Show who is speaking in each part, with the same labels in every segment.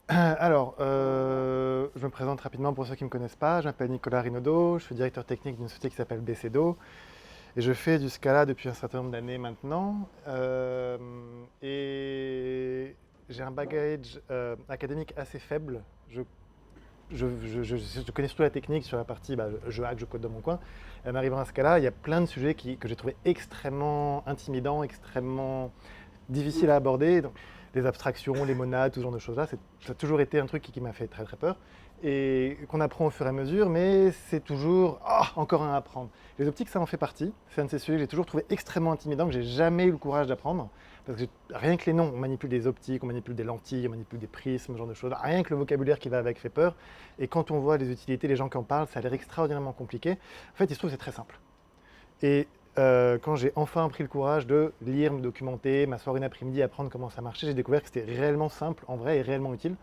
Speaker 1: Je me présente rapidement pour ceux qui ne me connaissent pas. Je m'appelle Nicolas Rinaudot, je suis directeur technique d'une société qui s'appelle BCDO et je fais du Scala depuis un certain nombre d'années maintenant. Et j'ai un bagage académique assez faible. Je connais surtout la technique sur la partie je hack, je code dans mon coin. Et en arrivant à Scala, il y a plein de sujets que j'ai trouvé extrêmement intimidants, extrêmement difficile à aborder. Donc, les abstractions, les monades, tout ce genre de choses-là, ça a toujours été un truc qui m'a fait très très peur et qu'on apprend au fur et à mesure, mais c'est toujours encore un à apprendre. Les optiques, ça en fait partie. C'est un de ces sujets que j'ai toujours trouvé extrêmement intimidant, que j'ai jamais eu le courage d'apprendre. Parce que rien que les noms, on manipule des optiques, on manipule des lentilles, on manipule des prismes, ce genre de choses. Rien que le vocabulaire qui va avec fait peur. Et quand on voit les utilités, les gens qui en parlent, ça a l'air extraordinairement compliqué. En fait, il se trouve que c'est très simple. Et quand j'ai enfin pris le courage de lire, me documenter, m'asseoir une après-midi, apprendre comment ça marchait, j'ai découvert que c'était réellement simple, en vrai, et réellement utile.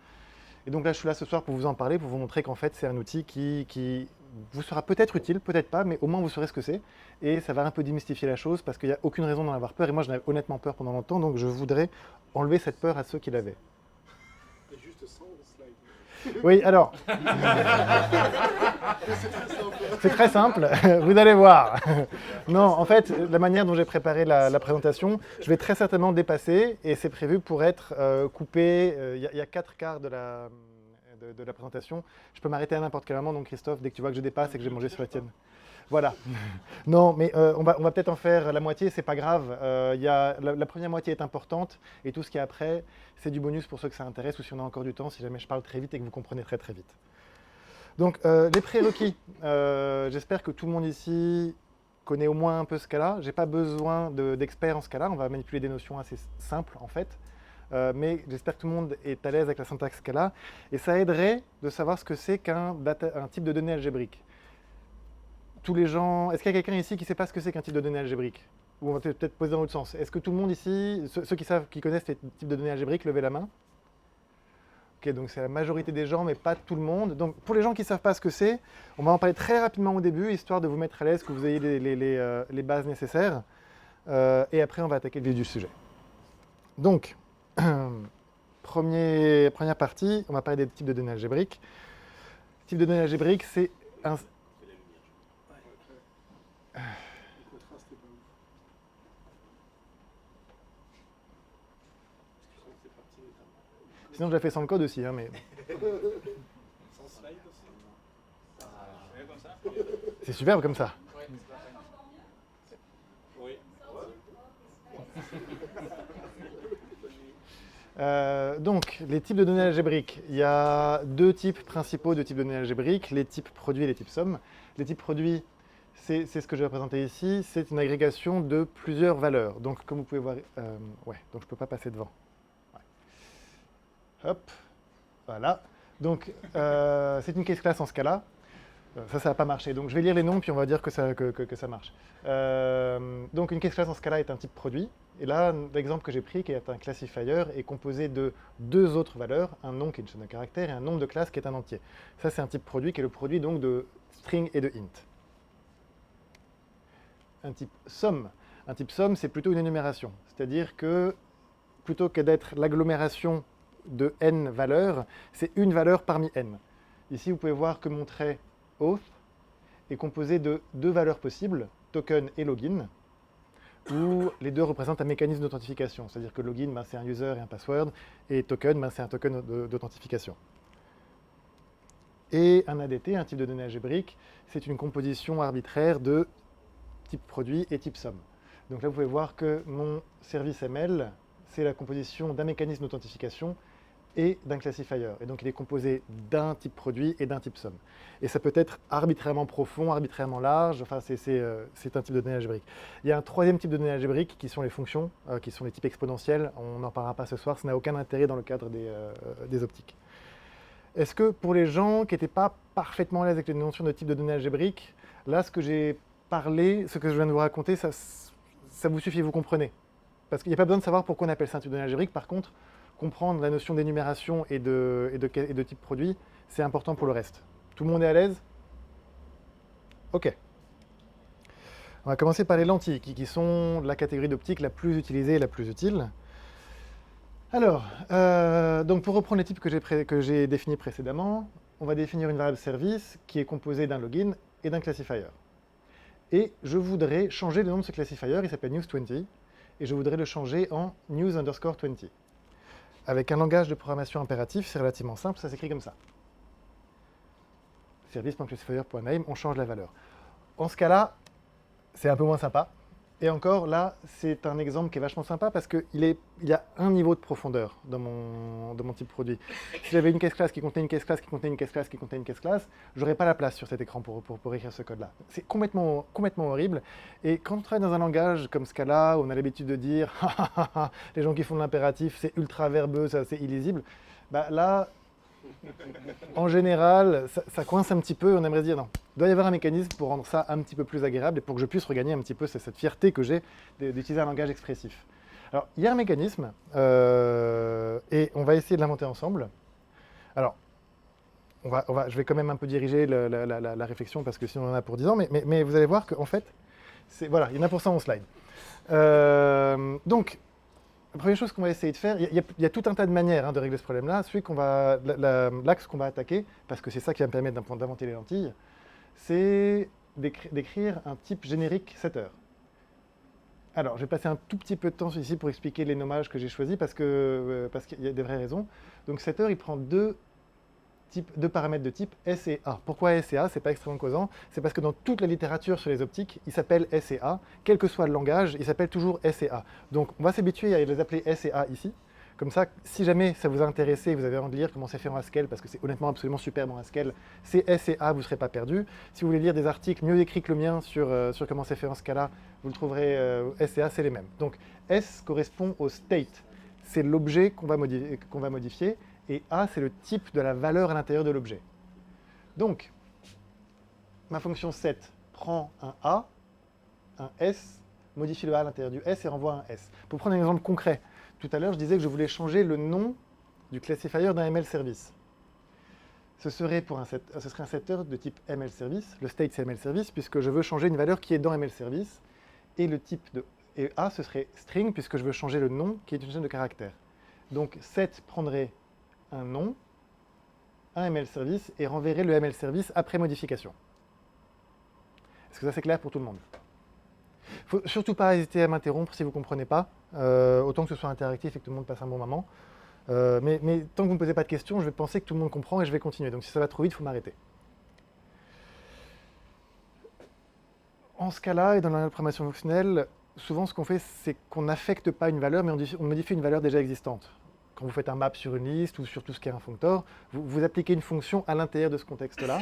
Speaker 1: Et donc là, je suis là ce soir pour vous en parler, pour vous montrer qu'en fait, c'est un outil qui vous sera peut-être utile, peut-être pas, mais au moins vous saurez ce que c'est. Et ça va un peu démystifier la chose, parce qu'il n'y a aucune raison d'en avoir peur. Et moi, j'en avais honnêtement peur pendant longtemps, donc je voudrais enlever cette peur à ceux qui l'avaient.
Speaker 2: Et juste sans le slide.
Speaker 1: Oui, alors,
Speaker 2: C'est très simple.
Speaker 1: c'est très simple, vous allez voir. Non, en fait, la manière dont j'ai préparé la présentation, je vais très certainement dépasser et c'est prévu pour être coupé. Il y a 4 quarts de la présentation. Je peux m'arrêter à n'importe quel moment, donc Christophe, dès que tu vois que je dépasse et que j'ai mangé sur la tienne. Voilà. Non, mais on va peut-être en faire la moitié, c'est pas grave. La première moitié est importante et tout ce qui est après, c'est du bonus pour ceux que ça intéresse ou si on a encore du temps, si jamais je parle très vite et que vous comprenez très très vite. Donc, les prérequis. J'espère que tout le monde ici connaît au moins un peu Scala. J'ai pas besoin d'experts en Scala. On va manipuler des notions assez simples en fait. Mais j'espère que tout le monde est à l'aise avec la syntaxe Scala. Et ça aiderait de savoir ce que c'est un type de données algébrique. Tous les gens. Est-ce qu'il y a quelqu'un ici qui ne sait pas ce que c'est qu'un type de données algébrique? Ou on va peut-être poser dans l'autre sens. Est-ce que tout le monde ici, ceux qui savent, qui connaissent les types de données algébriques, levez la main? Ok, donc c'est la majorité des gens, mais pas tout le monde. Donc pour les gens qui ne savent pas ce que c'est, on va en parler très rapidement au début, histoire de vous mettre à l'aise, que vous ayez les bases nécessaires. Et après, on va attaquer le vif du sujet. Donc, première partie, on va parler des types de données algébriques. Type de données algébriques, c'est un...
Speaker 2: Le contraste est pas ouf. Excuse-moi, c'est parti notamment.
Speaker 1: Sinon, je l'ai fait sans le code aussi, hein, mais
Speaker 2: Sans slide aussi.
Speaker 3: Ouais, comme ça.
Speaker 1: c'est superbe comme ça.
Speaker 3: Ouais, oui.
Speaker 1: Donc, les types de données algébriques. Il y a 2 types principaux de types de données algébriques, les types produits et les types sommes. Les types produits, c'est ce que je vais présenter ici, c'est une agrégation de plusieurs valeurs. Donc, comme vous pouvez voir, ouais, donc je ne peux pas passer devant. Ouais. Hop, voilà. Donc, c'est une case class en Scala. Ça n'a pas marché. Donc, je vais lire les noms, puis on va dire que ça marche. Donc, une case class en Scala est un type produit. Et là, l'exemple que j'ai pris, qui est un classifier, est composé de 2 autres valeurs, un nom qui est une chaîne de caractères et un nombre de classes qui est un entier. Ça, c'est un type produit qui est le produit donc de string et de int. Un type somme. Un type somme, c'est plutôt une énumération. C'est-à-dire que plutôt que d'être l'agglomération de n valeurs, c'est une valeur parmi n. Ici, vous pouvez voir que mon trait auth est composé de 2 valeurs possibles, token et login, où les 2 représentent un mécanisme d'authentification. C'est-à-dire que login, c'est un user et un password, et token, c'est un token d'authentification. Et un ADT, un type de données algébrique, c'est une composition arbitraire de type produit et type somme. Donc là, vous pouvez voir que mon service ML, c'est la composition d'un mécanisme d'authentification et d'un classifier. Et donc il est composé d'un type produit et d'un type somme. Et ça peut être arbitrairement profond, arbitrairement large, enfin c'est un type de données algébrique. Il y a un 3e type de données algébriques qui sont les fonctions, qui sont les types exponentiels. On n'en parlera pas ce soir, ça n'a aucun intérêt dans le cadre des optiques. Est-ce que pour les gens qui n'étaient pas parfaitement à l'aise avec les notions de type de données algébriques, là ce que j'ai parlé, ce que je viens de vous raconter, ça vous suffit, vous comprenez? Parce qu'il n'y a pas besoin de savoir pourquoi on appelle ça un type de données algébrique. Par contre, comprendre la notion d'énumération et de type produit, c'est important pour le reste. Tout le monde est à l'aise? Ok. On va commencer par les lentilles, qui sont la catégorie d'optique la plus utilisée et la plus utile. Alors, donc pour reprendre les types que j'ai définis précédemment, on va définir une variable service qui est composée d'un login et d'un classifier. Et je voudrais changer le nom de ce classifier, il s'appelle news20, et je voudrais le changer en news_20. Avec un langage de programmation impératif, c'est relativement simple, ça s'écrit comme ça. Service.classifier.name, on change la valeur. En ce cas-là, c'est un peu moins sympa. Et encore, là, c'est un exemple qui est vachement sympa parce qu'il y a un niveau de profondeur dans mon type produit. Si j'avais une caisse classe qui contenait une caisse classe, qui contenait une caisse classe, qui contenait une caisse classe, j'aurais pas la place sur cet écran pour écrire ce code-là. C'est complètement horrible. Et quand on travaille dans un langage comme Scala, où on a l'habitude de dire « les gens qui font de l'impératif, c'est ultra verbeux, c'est illisible », bah là, en général, ça coince un petit peu, on aimerait dire non. Il doit y avoir un mécanisme pour rendre ça un petit peu plus agréable et pour que je puisse regagner un petit peu cette fierté que j'ai d'utiliser un langage expressif. Alors, il y a un mécanisme, et on va essayer de l'inventer ensemble. Alors, je vais quand même un peu diriger la réflexion parce que sinon on en a pour 10 ans, mais vous allez voir qu'en fait, voilà, il y en a pour ça en slide. Donc, la première chose qu'on va essayer de faire, il y a tout un tas de manières de régler ce problème-là. L'axe qu'on va attaquer, parce que c'est ça qui va me permettre d'inventer les lentilles, c'est d'écrire un type générique setter. Alors, je vais passer un tout petit peu de temps ici pour expliquer les nommages que j'ai choisis, parce qu'il y a des vraies raisons. Donc, setter, il prend deux paramètres de type S et A. Pourquoi S et A? C'est pas extrêmement causant. C'est parce que dans toute la littérature sur les optiques, ils s'appellent S et A. Quel que soit le langage, ils s'appellent toujours S et A. Donc on va s'habituer à les appeler S et A ici. Comme ça, si jamais ça vous a intéressé, vous avez envie de lire comment c'est fait en Haskell, parce que c'est honnêtement absolument superbe en Haskell, c'est S et A, vous ne serez pas perdu. Si vous voulez lire des articles mieux écrits que le mien sur comment c'est fait en Scala, vous le trouverez, S et A, c'est les mêmes. Donc S correspond au state. C'est l'objet qu'on va modifier. Et A, c'est le type de la valeur à l'intérieur de l'objet. Donc, ma fonction set prend un A, un S, modifie le A à l'intérieur du S et renvoie un S. Pour prendre un exemple concret, tout à l'heure, je disais que je voulais changer le nom du classifier d'un ML service. Ce serait un setter de type ML service, le state c'est ML service, puisque je veux changer une valeur qui est dans ML service, et le type et A, ce serait string, puisque je veux changer le nom qui est une chaîne de caractères. Donc, set prendrait un nom, un ML service, et renverrait le ML service après modification. Est-ce que ça c'est clair pour tout le monde? Il ne faut surtout pas hésiter à m'interrompre si vous ne comprenez pas, autant que ce soit interactif et que tout le monde passe un bon moment. Mais tant que vous ne me posez pas de questions, je vais penser que tout le monde comprend et je vais continuer. Donc si ça va trop vite, il faut m'arrêter. En ce cas-là, et dans la programmation fonctionnelle, souvent ce qu'on fait, c'est qu'on n'affecte pas une valeur, mais on modifie une valeur déjà existante. Quand vous faites un map sur une liste ou sur tout ce qui est un functor, vous appliquez une fonction à l'intérieur de ce contexte-là.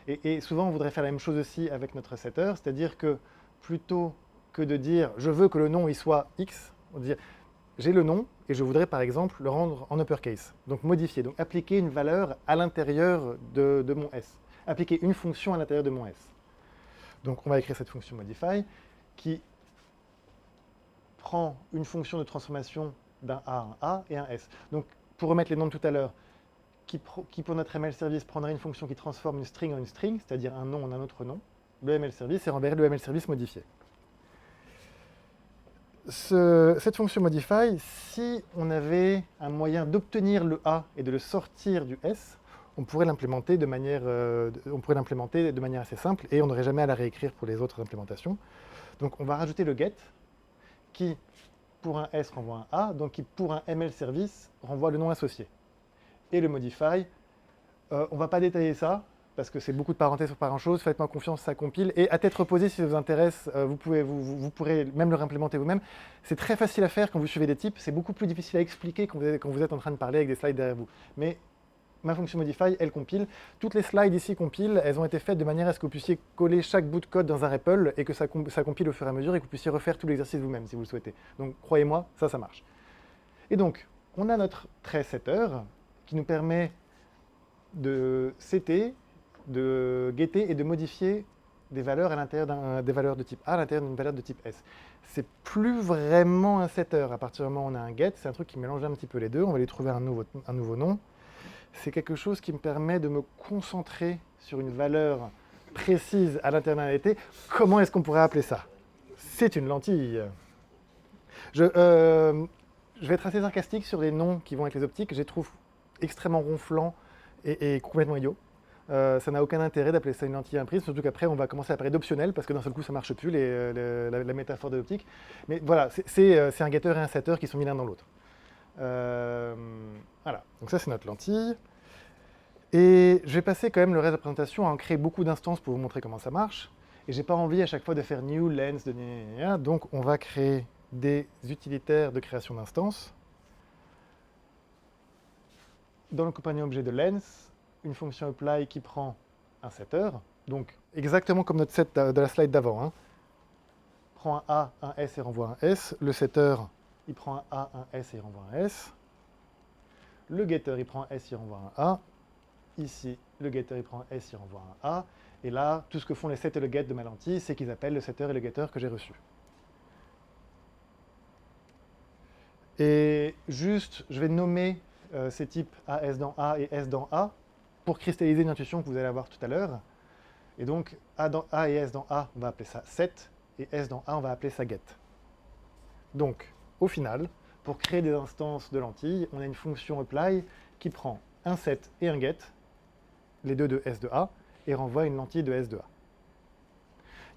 Speaker 1: Et souvent, on voudrait faire la même chose aussi avec notre setter, c'est-à-dire que plutôt que de dire « je veux que le nom il soit X », on va dire « j'ai le nom et je voudrais par exemple le rendre en uppercase ». Donc modifier, donc appliquer une valeur à l'intérieur de mon S. Appliquer une fonction à l'intérieur de mon S. Donc on va écrire cette fonction modify qui prend une fonction de transformation d'un A à un A et un S. Donc, pour remettre les noms de tout à l'heure, qui pour notre ML service prendrait une fonction qui transforme une string en une string, c'est-à-dire un nom en un autre nom, le ML service, et renverrait le ML service modifié. Cette fonction modify, si on avait un moyen d'obtenir le A et de le sortir du S, on pourrait l'implémenter de manière assez simple et on n'aurait jamais à la réécrire pour les autres implémentations. Donc, on va rajouter le get qui pour un S renvoie un A, donc qui pour un ML service renvoie le nom associé. Et le modify, on ne va pas détailler ça, parce que c'est beaucoup de parenthèses sur pas grand-chose, faites-moi confiance, ça compile. Et à tête reposée, si ça vous intéresse, vous pourrez même le réimplémenter vous-même. C'est très facile à faire quand vous suivez des types, c'est beaucoup plus difficile à expliquer quand vous êtes en train de parler avec des slides derrière vous. Mais ma fonction modify, elle compile. Toutes les slides ici compilent, elles ont été faites de manière à ce que vous puissiez coller chaque bout de code dans un REPL et que ça compile au fur et à mesure et que vous puissiez refaire tout l'exercice vous-même si vous le souhaitez. Donc croyez-moi, ça marche. Et donc, on a notre trait setter qui nous permet de setter, de getter et de modifier des valeurs à l'intérieur des valeurs de type A à l'intérieur d'une valeur de type S. C'est plus vraiment un setter. À partir du moment où on a un get, c'est un truc qui mélange un petit peu les deux. On va lui trouver un nouveau nom. C'est quelque chose qui me permet de me concentrer sur une valeur précise à l'intérieur d'un été. Comment est-ce qu'on pourrait appeler ça? C'est une lentille. Je je vais être assez sarcastique sur les noms qui vont avec les optiques. Je les trouve extrêmement ronflants et complètement idiots. Ça n'a aucun intérêt d'appeler ça une lentille à un prisme, surtout qu'après on va commencer à parler d'optionnel parce que d'un seul coup ça marche plus la métaphore de l'optique. Mais voilà, c'est un getter et un setter qui sont mis l'un dans l'autre. Voilà, donc ça c'est notre lentille. Et je vais passer quand même le reste de la présentation à en créer beaucoup d'instances pour vous montrer comment ça marche. Et j'ai pas envie à chaque fois de faire new, lens, donc on va créer des utilitaires de création d'instances. Dans le compagnon objet de lens, une fonction apply qui prend un setter, donc exactement comme notre set de la slide d'avant. Hein. Prend un A, un S et renvoie un S. Le setter, il prend un A, un S et il renvoie un S. Le getter, il prend un S, il renvoie un A. Ici, le getter, il prend un S, il renvoie un A. Et là, tout ce que font les set et le get de ma lentille, c'est qu'ils appellent le setter et le getter que j'ai reçu. Et juste, je vais nommer ces types AS dans A et S dans A pour cristalliser une intuition que vous allez avoir tout à l'heure. Et donc, A et S dans A, on va appeler ça set, et S dans A, on va appeler ça get. Donc, au final, pour créer des instances de lentilles, on a une fonction apply qui prend un set et un get, les deux de S de A, et renvoie une lentille de S de A.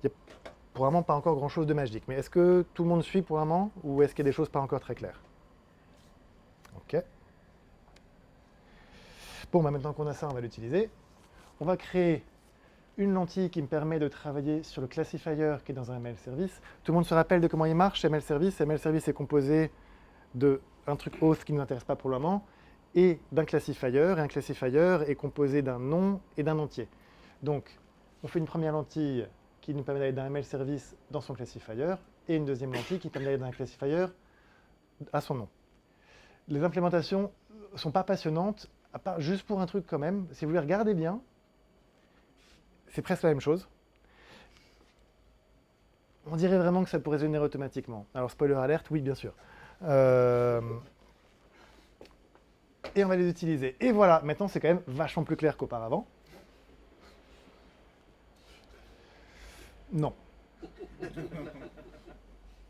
Speaker 1: Il n'y a pour vraiment pas encore grand-chose de magique, mais est-ce que tout le monde suit pour un moment, ou est-ce qu'il y a des choses pas encore très claires? Ok. Bon, maintenant qu'on a ça, on va l'utiliser. On va créer une lentille qui me permet de travailler sur le classifier qui est dans un ML service. Tout le monde se rappelle de comment il marche, ML service. ML service est composé d'un truc auth qui ne nous intéresse pas pour le moment, et d'un classifier. Et un classifier est composé d'un nom et d'un entier. Donc, on fait une première lentille qui nous permet d'aller d'un ML service dans son classifier, et une deuxième lentille qui permet d'aller d'un classifier à son nom. Les implémentations ne sont pas passionnantes, à part juste pour un truc quand même. Si vous les regardez bien, c'est presque la même chose. On dirait vraiment que ça pourrait se générer automatiquement. Alors, spoiler alert, oui, bien sûr. Et on va les utiliser. Et voilà, maintenant c'est quand même vachement plus clair qu'auparavant. Non.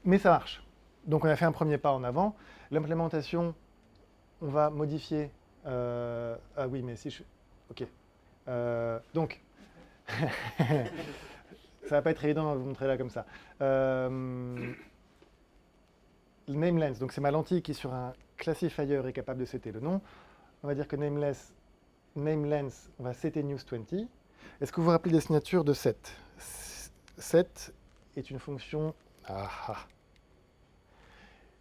Speaker 1: Mais ça marche. Donc on a fait un premier pas en avant. L'implémentation, on va modifier... Ah oui, mais si je... Ok. Donc, ça va pas être évident de vous montrer là comme ça. Le nameless, donc c'est ma lentille qui sur un classifier est capable de setter le nom. On va dire que nameless, on va setter news20. Est-ce que vous vous rappelez des signatures de set? Set est une fonction...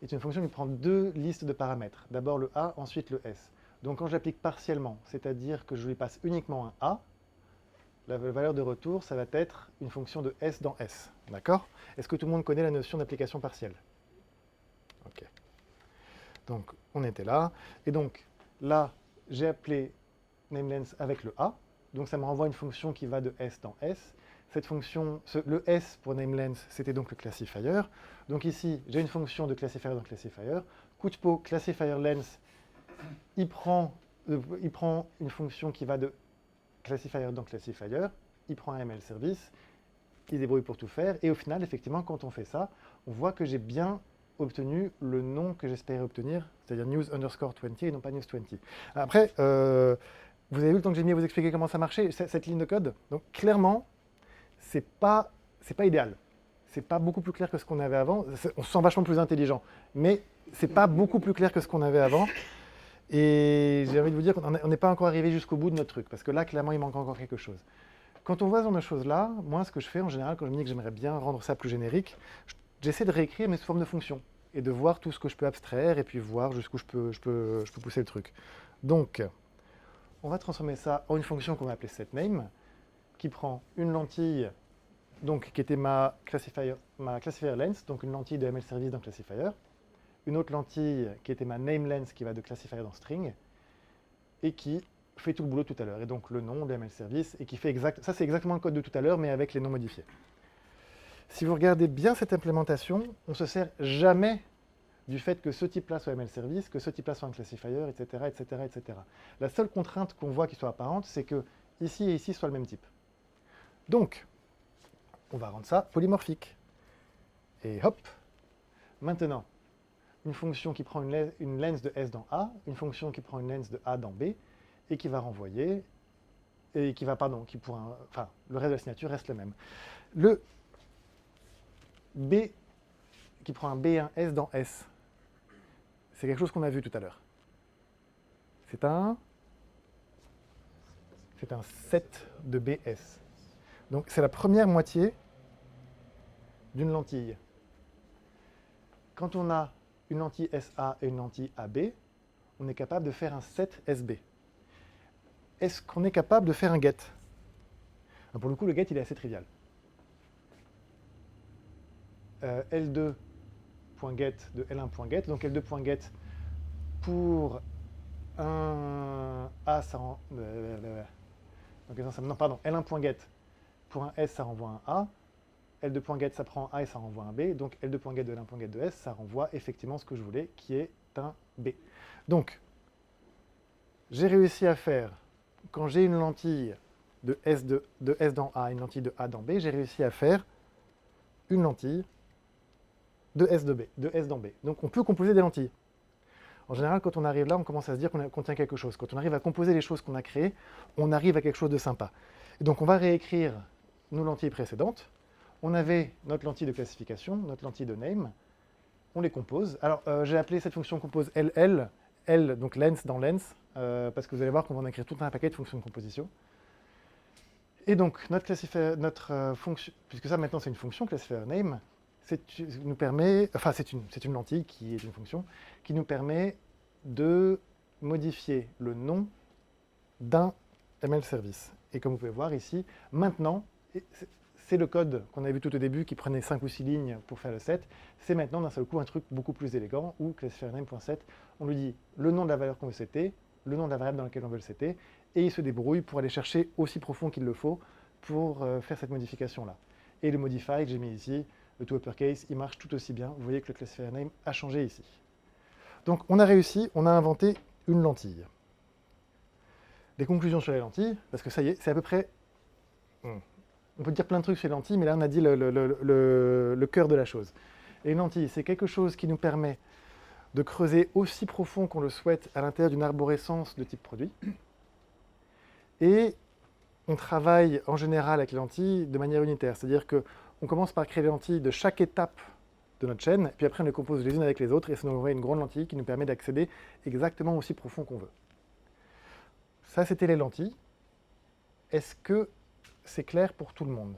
Speaker 1: est une fonction qui prend deux listes de paramètres. D'abord le A, ensuite le S. Donc quand j'applique partiellement, c'est-à-dire que je lui passe uniquement un A, la valeur de retour, ça va être une fonction de S dans S. D'accord? Est-ce que tout le monde connaît la notion d'application partielle? Ok. Donc on était là. Et donc là, j'ai appelé nameless avec le A. Donc ça me renvoie une fonction qui va de S dans S. Cette fonction, le S pour nameless, c'était donc le classifier. Donc ici, j'ai une fonction de classifier dans classifier. Coup de pot, classifier length, il prend une fonction qui va de classifier dans classifier, il prend un ML service, il se débrouille pour tout faire, et au final, effectivement, quand on fait ça, on voit que j'ai bien obtenu le nom que j'espérais obtenir, c'est-à-dire news_20 et non pas news20. Après, vous avez vu le temps que j'ai mis à vous expliquer comment ça marchait, cette ligne de code. Donc clairement, c'est pas idéal. C'est pas beaucoup plus clair que ce qu'on avait avant. On se sent vachement plus intelligent, mais c'est pas beaucoup plus clair que ce qu'on avait avant. Et j'ai envie de vous dire qu'on n'est pas encore arrivé jusqu'au bout de notre truc, parce que là, clairement, il manque encore quelque chose. Quand on voit ce genre de choses-là, moi, ce que je fais en général, quand je me dis que j'aimerais bien rendre ça plus générique, j'essaie de réécrire, mais sous forme de fonction, et de voir tout ce que je peux abstraire, et puis voir jusqu'où je peux pousser le truc. Donc, on va transformer ça en une fonction qu'on va appeler setName, qui prend une lentille, donc qui était ma classifier length, donc une lentille de ML service dans classifier, une autre lentille qui était ma nameless qui va de classifier dans string, et qui fait tout le boulot tout à l'heure. Et donc le nom de ML service, et qui fait ça c'est exactement le code de tout à l'heure, mais avec les noms modifiés. Si vous regardez bien cette implémentation, on ne se sert jamais du fait que ce type-là soit ML service, que ce type-là soit un classifier, etc., etc., etc. La seule contrainte qu'on voit qui soit apparente, c'est que ici et ici soient le même type. Donc, on va rendre ça polymorphique. Et hop, maintenant, une fonction qui prend une lens de S dans A, une fonction qui prend une lens de A dans B, et qui va renvoyer, et qui va, pardon, enfin, le reste de la signature reste le même. Le B qui prend un B et un S dans S, c'est quelque chose qu'on a vu tout à l'heure. C'est un set de BS. Donc c'est la première moitié d'une lentille. Quand on a une lentille SA et une lentille AB, on est capable de faire un set SB. Est-ce qu'on est capable de faire un get? Pour le coup, le get, il est assez trivial. L2.get de L1.get, donc L2.get pour un A, ça rend... non, pardon, L1.get pour un S, ça renvoie un A. L2.get, ça prend un A et ça renvoie un B. Donc L2.get de L1.get de S, ça renvoie effectivement ce que je voulais, qui est un B. Donc, j'ai réussi à faire, quand j'ai une lentille de S dans A, une lentille de A dans B, j'ai réussi à faire une lentille de S dans B. Donc on peut composer des lentilles. En général, quand on arrive là, on commence à se dire qu'on contient quelque chose. Quand on arrive à composer les choses qu'on a créées, on arrive à quelque chose de sympa. Et donc on va réécrire nos lentilles précédentes. On avait notre lentille de classification, notre lentille de name. On les compose. Alors j'ai appelé cette fonction compose LL, L donc lens dans lens, parce que vous allez voir qu'on va en écrire tout un paquet de fonctions de composition. Et donc notre fonction, puisque ça maintenant c'est une fonction classifier name, nous permet, enfin c'est une lentille qui est une fonction qui nous permet de modifier le nom d'un ML service. Et comme vous pouvez voir ici, maintenant, c'est le code qu'on avait vu tout au début qui prenait 5 ou 6 lignes pour faire le set. C'est maintenant d'un seul coup un truc beaucoup plus élégant où classifierName.set, on lui dit le nom de la valeur qu'on veut setter, le nom de la variable dans laquelle on veut le setter, et il se débrouille pour aller chercher aussi profond qu'il le faut pour faire cette modification-là. Et le modify que j'ai mis ici, le to uppercase, il marche tout aussi bien. Vous voyez que le classifierName a changé ici. Donc on a réussi, on a inventé une lentille. Des conclusions sur les lentilles, parce que ça y est, c'est à peu près... On peut dire plein de trucs sur les lentilles, mais là on a dit le cœur de la chose. Et une lentille, c'est quelque chose qui nous permet de creuser aussi profond qu'on le souhaite à l'intérieur d'une arborescence de type produit. Et on travaille en général avec les lentilles de manière unitaire, c'est-à-dire qu'on commence par créer les lentilles de chaque étape de notre chaîne, puis après on les compose les unes avec les autres, et ça nous envoie une grande lentille qui nous permet d'accéder exactement aussi profond qu'on veut. Ça, c'était les lentilles. Est-ce que c'est clair pour tout le monde?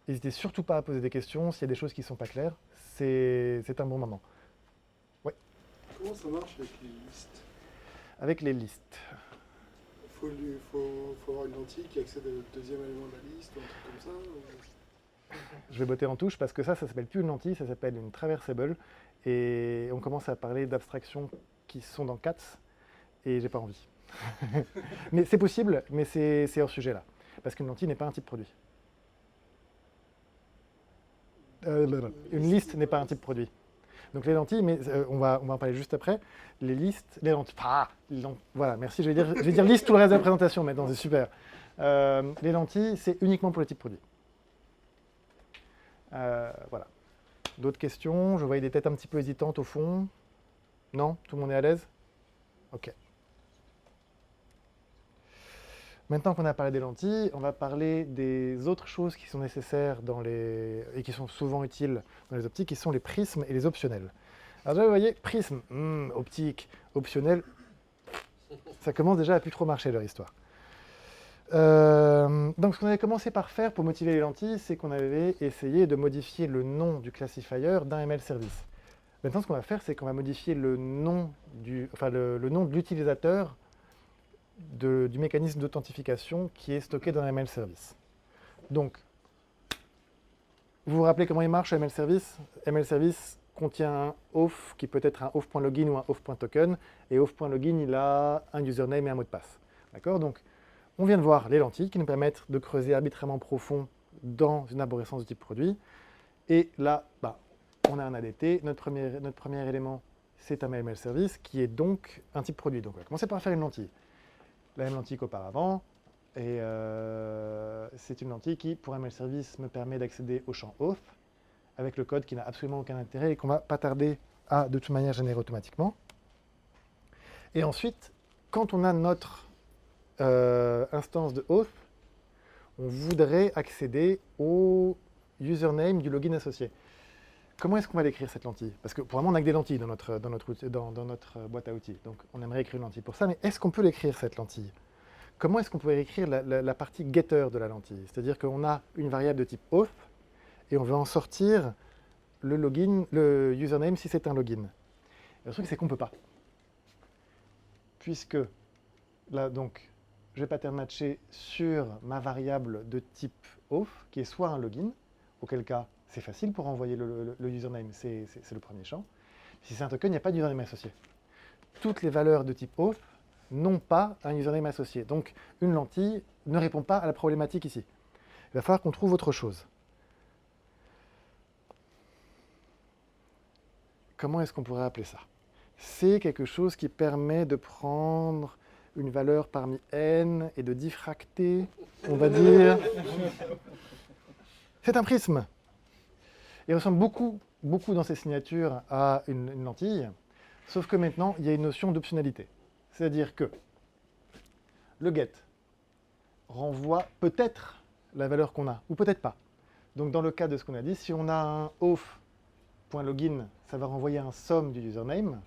Speaker 1: N'hésitez surtout pas à poser des questions. S'il y a des choses qui ne sont pas claires, c'est un bon moment. Oui.
Speaker 2: Comment ça marche avec les listes?
Speaker 1: Avec les listes.
Speaker 2: Il faut avoir une lentille qui accède au deuxième élément de la liste ou un truc comme ça ou...
Speaker 1: Je vais botter en touche parce que ça s'appelle plus une lentille, ça s'appelle une traversable. Et on commence à parler d'abstractions qui sont dans CATS et j'ai pas envie. Mais c'est possible, mais c'est hors sujet là. Parce qu'une lentille n'est pas un type produit. Une liste n'est pas un type produit. Donc les lentilles, mais on va en parler juste après. Les listes, les lentilles. Voilà, merci. Je vais dire liste tout le reste de la présentation maintenant, c'est super. Les lentilles, c'est uniquement pour les types produits. Voilà. D'autres questions? Je voyais des têtes un petit peu hésitantes au fond. Non? Tout le monde est à l'aise? Ok. Maintenant qu'on a parlé des lentilles, on va parler des autres choses qui sont nécessaires et qui sont souvent utiles dans les optiques, qui sont les prismes et les optionnels. Alors là, vous voyez, prisme, optique, optionnel, ça commence déjà à plus trop marcher leur histoire. Donc ce qu'on avait commencé par faire pour motiver les lentilles, c'est qu'on avait essayé de modifier le nom du classifier d'un ML service. Maintenant, ce qu'on va faire, c'est qu'on va modifier le nom le nom de l'utilisateur du mécanisme d'authentification qui est stocké dans ML Service. Donc, vous vous rappelez comment il marche ML Service? ML Service contient un auth qui peut être un auth.login ou un auth.token, et auth.login, il a un username et un mot de passe. D'accord? Donc, on vient de voir les lentilles qui nous permettent de creuser arbitrairement profond dans une arborescence de type produit. Et là, on a un ADT. Notre premier élément, c'est un ML Service qui est donc un type produit. Donc, on va commencer par faire une lentille. La même lentille qu'auparavant, et c'est une lentille qui, pour ML Service, me permet d'accéder au champ auth avec le code qui n'a absolument aucun intérêt et qu'on ne va pas tarder A de toute manière généré automatiquement. Et ensuite, quand on a notre instance de auth, on voudrait accéder au username du login associé. Comment est-ce qu'on va l'écrire cette lentille? Parce que pour le moment, on n'a que des lentilles dans notre boîte à outils. Donc on aimerait écrire une lentille pour ça, mais est-ce qu'on peut l'écrire cette lentille? Comment est-ce qu'on peut écrire la partie getter de la lentille? C'est-à-dire qu'on a une variable de type auth et on veut en sortir le login, le username si c'est un login. Et le truc, c'est qu'on ne peut pas. Puisque là, donc, je vais pattern matcher sur ma variable de type auth, qui est soit un login, auquel cas c'est facile pour envoyer le username, c'est le premier champ. Si c'est un token, il n'y a pas de username associé. Toutes les valeurs de type auth n'ont pas un username associé. Donc une lentille ne répond pas à la problématique ici. Il va falloir qu'on trouve autre chose. Comment est-ce qu'on pourrait appeler ça? C'est quelque chose qui permet de prendre une valeur parmi n et de diffracter, on va dire. C'est un prisme. Il ressemble beaucoup dans ses signatures à une lentille, sauf que maintenant, il y a une notion d'optionnalité. C'est-à-dire que le get renvoie peut-être la valeur qu'on a, ou peut-être pas. Donc dans le cas de ce qu'on a dit, si on a un auth.login, ça va renvoyer un somme du username,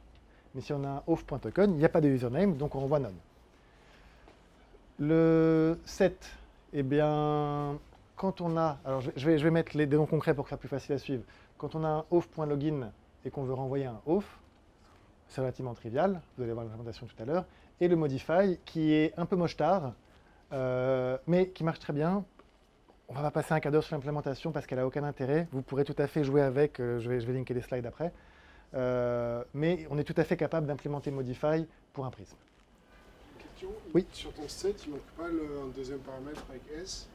Speaker 1: mais si on a un auth.token, il n'y a pas de username, donc on renvoie none. Le set, eh bien, quand on a, alors je vais mettre des noms concrets pour que ce soit plus facile à suivre. Quand on a un auth.login et qu'on veut renvoyer un auth, c'est relativement trivial, vous allez voir l'implémentation tout à l'heure, et le modify qui est un peu mochetard, mais qui marche très bien. On va pas passer un quart d'heure sur l'implémentation parce qu'elle n'a aucun intérêt. Vous pourrez tout à fait jouer avec, je vais linker les slides après, mais on est tout à fait capable d'implémenter modify pour un prisme.
Speaker 2: Question,
Speaker 1: Oui.
Speaker 2: Sur ton set, il ne manque pas un deuxième paramètre avec S?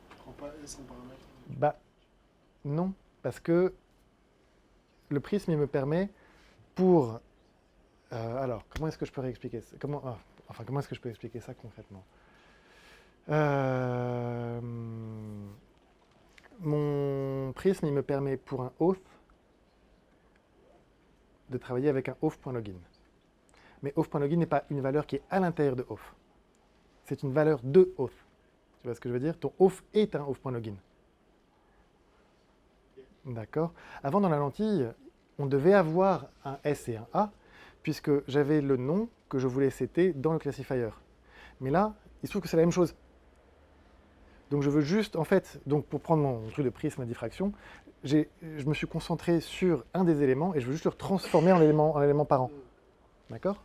Speaker 2: Tu ne prends pas S en paramètre?
Speaker 1: Bah, non, parce que le prisme, il me permet pour... alors, comment est-ce que je peux réexpliquer ça? Comment est-ce que je peux expliquer ça concrètement? Mon prisme, il me permet pour un auth de travailler avec un auth.login. Mais auth.login n'est pas une valeur qui est à l'intérieur de auth. C'est une valeur de auth. Tu vois ce que je veux dire? Ton auth est un auth.login. D'accord. Avant, dans la lentille, on devait avoir un S et un A, puisque j'avais le nom que je voulais setter dans le classifier. Mais là, il se trouve que c'est la même chose. Donc je veux juste, en fait, donc pour prendre mon truc de prisme à diffraction, je me suis concentré sur un des éléments et je veux juste le transformer en élément parent. D'accord?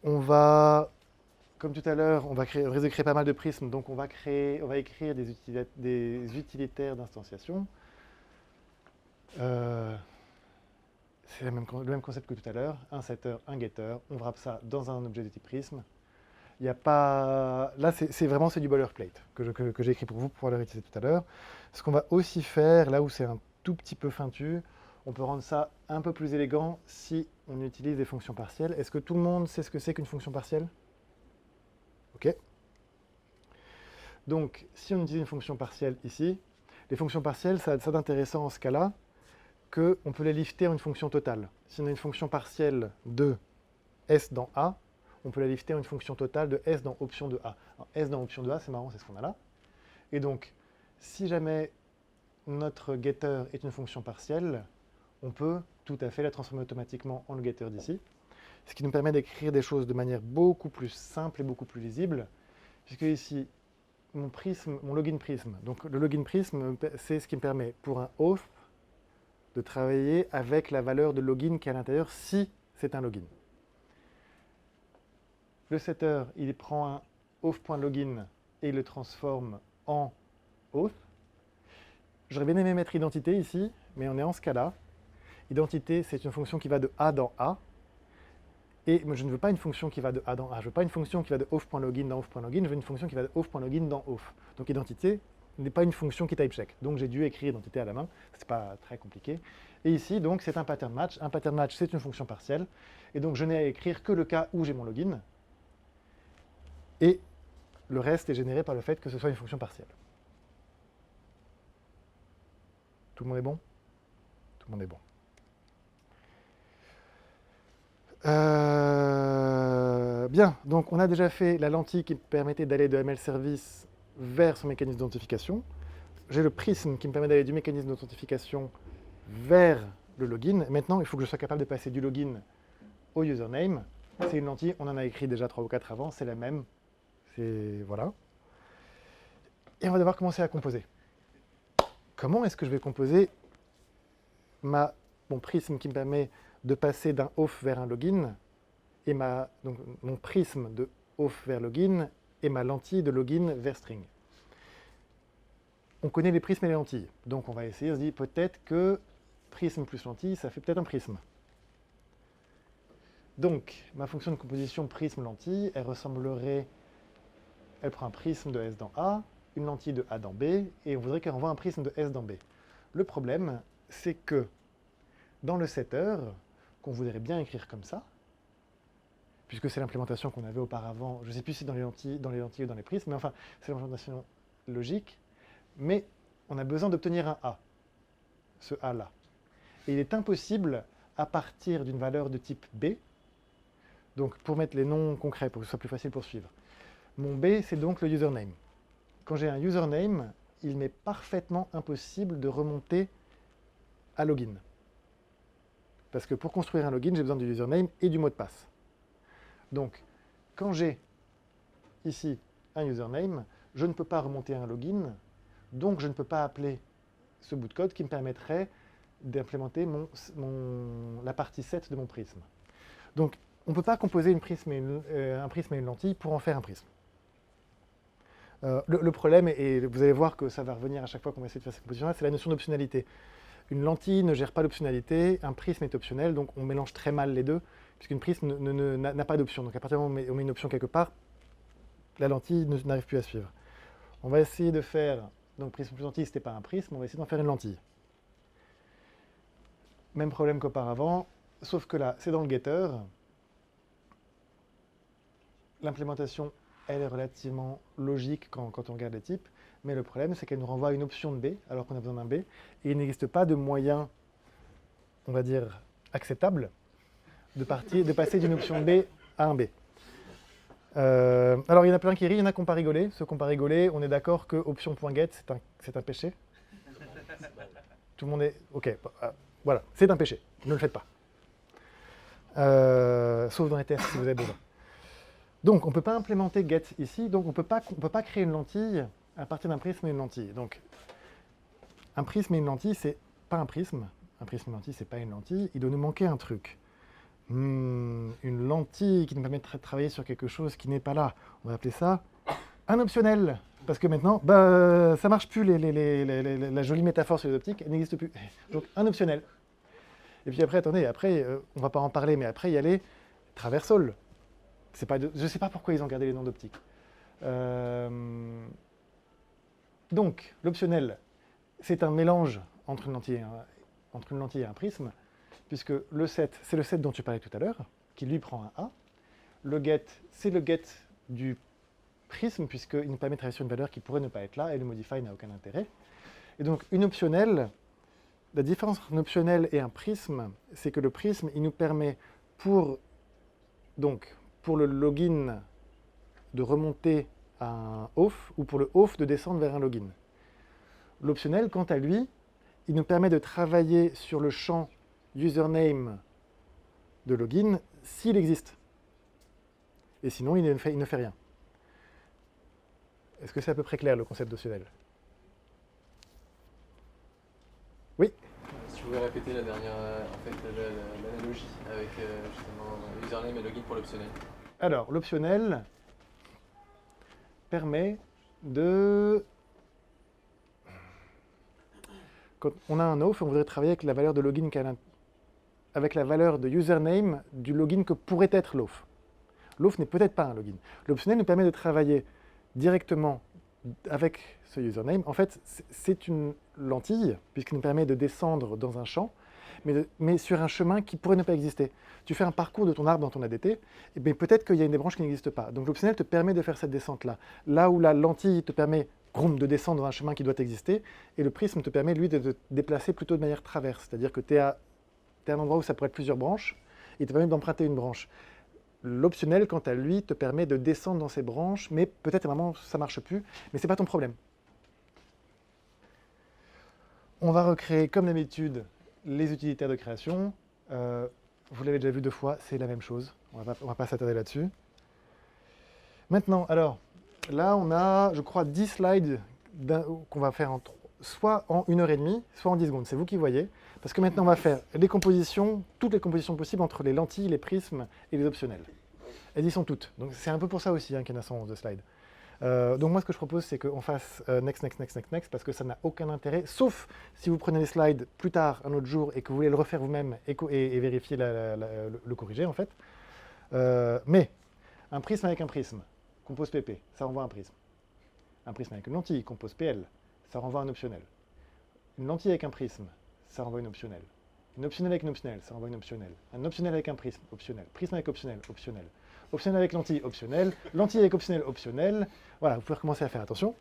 Speaker 1: On va, comme tout à l'heure, on risque de créer pas mal de prismes, donc on va écrire des utilitaires d'instanciation. C'est le même concept que tout à l'heure, un setter, un getter, on wrap ça dans un objet de type prisme. Il n'y a pas... Là, c'est du boilerplate que j'ai écrit pour vous pour pouvoir le réutiliser tout à l'heure. Ce qu'on va aussi faire, là où c'est un tout petit peu feintu, on peut rendre ça un peu plus élégant si on utilise des fonctions partielles. Est-ce que tout le monde sait ce que c'est qu'une fonction partielle? OK. Donc, si on utilise une fonction partielle ici, les fonctions partielles, ça a d'intéressant en ce cas-là qu'on peut les lifter en une fonction totale. Si on a une fonction partielle de S dans A, on peut la lifter en une fonction totale de S dans option de A. Alors, S dans option de A, c'est marrant, c'est ce qu'on a là. Et donc, si jamais notre getter est une fonction partielle, on peut tout à fait la transformer automatiquement en le getter d'ici, ce qui nous permet d'écrire des choses de manière beaucoup plus simple et beaucoup plus lisible, puisque ici, mon login prism, donc le login prism, c'est ce qui me permet pour un auth de travailler avec la valeur de login qui est à l'intérieur si c'est un login. Le setter, il prend un auth.login et il le transforme en auth. J'aurais bien aimé mettre identité ici, mais on est en ce cas-là. Identité, c'est une fonction qui va de A dans A. Et je ne veux pas une fonction qui va de A dans A. Je ne veux pas une fonction qui va de auth.login dans auth.login. Je veux une fonction qui va de auth.login dans auth. Donc identité n'est pas une fonction qui type check. Donc j'ai dû écrire identité à la main. Ce n'est pas très compliqué. Et ici, donc, c'est un pattern match. Un pattern match, c'est une fonction partielle. Et donc je n'ai à écrire que le cas où j'ai mon login. Et le reste est généré par le fait que ce soit une fonction partielle. Tout le monde est bon? Tout le monde est bon. Bien, donc on a déjà fait la lentille qui me permettait d'aller de ML Service vers son mécanisme d'identification. J'ai le prisme qui me permet d'aller du mécanisme d'authentification vers le login. Maintenant, il faut que je sois capable de passer du login au username. C'est une lentille, on en a écrit déjà 3 ou 4 avant, c'est la même. Voilà. Et on va devoir commencer à composer. Comment est-ce que je vais composer mon prisme qui me permet de passer d'un auth vers un login et donc mon prisme de auth vers login et ma lentille de login vers string. On connaît les prismes et les lentilles, donc on va essayer, on se dit peut-être que prisme plus lentille, ça fait peut-être un prisme. Donc, ma fonction de composition prisme-lentille, elle prend un prisme de S dans A, une lentille de A dans B, et on voudrait qu'elle renvoie un prisme de S dans B. Le problème, c'est que dans le setter, qu'on voudrait bien écrire comme ça, puisque c'est l'implémentation qu'on avait auparavant, je ne sais plus si c'est dans les lentilles ou dans les prismes, mais enfin, c'est l'implémentation logique, mais on a besoin d'obtenir un A, ce A-là. Et il est impossible, à partir d'une valeur de type B, donc pour mettre les noms concrets, pour que ce soit plus facile pour suivre, mon B, c'est donc le username. Quand j'ai un username, il m'est parfaitement impossible de remonter à login. Parce que pour construire un login, j'ai besoin du username et du mot de passe. Donc, quand j'ai ici un username, je ne peux pas remonter à un login, donc je ne peux pas appeler ce bout de code qui me permettrait d'implémenter la partie 7 de mon prisme. Donc, on ne peut pas composer un prisme et une lentille pour en faire un prisme. Le problème, et vous allez voir que ça va revenir à chaque fois qu'on va essayer de faire cette composition-là, c'est la notion d'optionnalité. Une lentille ne gère pas l'optionnalité, un prisme est optionnel, donc on mélange très mal les deux, puisqu'une prisme n'a pas d'option. Donc à partir du moment où on met une option quelque part, la lentille n'arrive plus à suivre. On va essayer de faire, donc prisme plus lentille, ce n'était pas un prisme, on va essayer d'en faire une lentille. Même problème qu'auparavant, sauf que là, c'est dans le getter. L'implémentation, elle est relativement logique quand on regarde les types, mais le problème, c'est qu'elle nous renvoie une option de B, alors qu'on a besoin d'un B, et il n'existe pas de moyen, on va dire, acceptable de passer d'une option B à un B. Alors, il y en a plein qui rient, il y en a qui n'ont pas rigolé. Ceux qui n'ont pas rigolé, on est d'accord que option.get, c'est un péché. Tout le monde est... Ok, voilà, c'est un péché, ne le faites pas. Sauf dans les tests, si vous avez besoin. Donc, on ne peut pas implémenter get ici, donc on ne peut pas créer une lentille à partir d'un prisme et une lentille. Donc, un prisme et une lentille, c'est pas un prisme. Un prisme et une lentille, c'est pas une lentille. Il doit nous manquer un truc. Une lentille qui nous permet de travailler sur quelque chose qui n'est pas là. On va appeler ça un optionnel. Parce que maintenant, ça marche plus, la jolie métaphore sur les optiques, elle n'existe plus. Donc, un optionnel. Et puis après, attendez, on va pas en parler, mais après, il y a les traversal. Je ne sais pas pourquoi ils ont gardé les noms d'optiques. Donc, l'optionnel, c'est un mélange entre une lentille et un prisme, puisque le set, c'est le set dont tu parlais tout à l'heure, qui lui prend un A. Le get, c'est le get du prisme, puisqu'il nous permet de travailler sur une valeur qui pourrait ne pas être là, et le modify n'a aucun intérêt. Et donc, une optionnelle, la différence entre un optionnel et un prisme, c'est que le prisme, il nous permet pour le login de remonter à un auth, ou pour le auth de descendre vers un login. L'optionnel, quant à lui, il nous permet de travailler sur le champ username de login s'il existe. Et sinon, il ne fait rien. Est-ce que c'est à peu près clair, le concept d'optionnel? Oui.
Speaker 4: Si tu pouvais répéter la dernière, l'analogie avec justement username et login pour l'optionnel.
Speaker 1: Alors, l'optionnel permet de... Quand on a un auth, on voudrait travailler avec la valeur de login avec la valeur de username du login que pourrait être l'auth. L'auth n'est peut-être pas un login. L'optionnel nous permet de travailler directement avec ce username. En fait, c'est une lentille, puisqu'il nous permet de descendre dans un champ, mais sur un chemin qui pourrait ne pas exister. Tu fais un parcours de ton arbre dans ton ADT, et peut-être qu'il y a des branches qui n'existent pas. Donc l'optionnel te permet de faire cette descente-là. Là où la lentille te permet de descendre dans un chemin qui doit exister, et le prisme te permet, lui, de te déplacer plutôt de manière traverse, c'est-à-dire que tu es à un endroit où ça pourrait être plusieurs branches, et il te permet d'emprunter une branche. L'optionnel, quant à lui, te permet de descendre dans ces branches, mais peut-être à un moment ça ne marche plus, mais ce n'est pas ton problème. On va recréer, comme d'habitude, les utilitaires de création. Vous l'avez déjà vu 2 fois, c'est la même chose. On va pas s'attarder là-dessus. Maintenant, alors, là, on a, je crois, 10 slides qu'on va faire soit en 1h30, soit en 10 secondes. C'est vous qui voyez. Parce que maintenant, on va faire les compositions, toutes les compositions possibles entre les lentilles, les prismes et les optionnels. Elles y sont toutes. Donc, c'est un peu pour ça aussi qu'il y en a 111 de slides. Donc moi, ce que je propose, c'est qu'on fasse next, parce que ça n'a aucun intérêt, sauf si vous prenez les slides plus tard, un autre jour, et que vous voulez le refaire vous-même et vérifier, le corriger, en fait. Mais un prisme avec un prisme, compose PP, ça renvoie à un prisme. Un prisme avec une lentille, compose PL, ça renvoie à un optionnel. Une lentille avec un prisme, ça renvoie à une optionnelle. Une optionnelle avec une optionnelle, ça renvoie à une optionnelle. Un optionnel avec un prisme, optionnel. Prisme avec optionnel, optionnel. Optionnel avec lentille, optionnel. Lentille avec optionnel, optionnel. Voilà, vous pouvez recommencer à faire attention.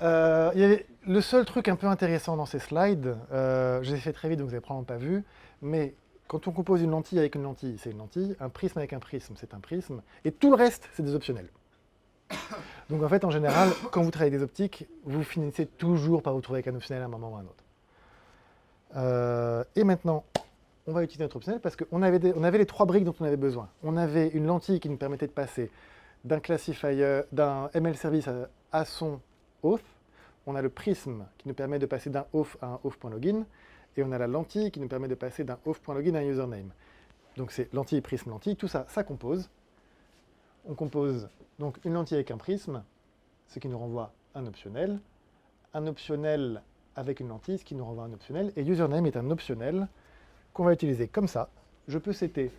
Speaker 1: Il y avait le seul truc un peu intéressant dans ces slides, je les ai fait très vite, donc vous n'avez probablement pas vu, mais quand on compose une lentille avec une lentille, c'est une lentille. Un prisme avec un prisme, c'est un prisme. Et tout le reste, c'est des optionnels. Donc en fait, en général, quand vous travaillez des optiques, vous finissez toujours par vous trouver avec un optionnel à un moment ou à un autre. Et maintenant, on va utiliser notre optionnel parce qu'on avait les 3 briques dont on avait besoin. On avait une lentille qui nous permettait de passer d'un classifier, d'un ML service à son auth. On a le prisme qui nous permet de passer d'un auth à un auth.login. Et on a la lentille qui nous permet de passer d'un auth.login à un username. Donc c'est lentille, prisme, lentille. Tout ça, ça compose. On compose donc une lentille avec un prisme, ce qui nous renvoie un optionnel avec une lentille, ce qui nous renvoie un optionnel, et username est un optionnel qu'on va utiliser comme ça. Je peux setter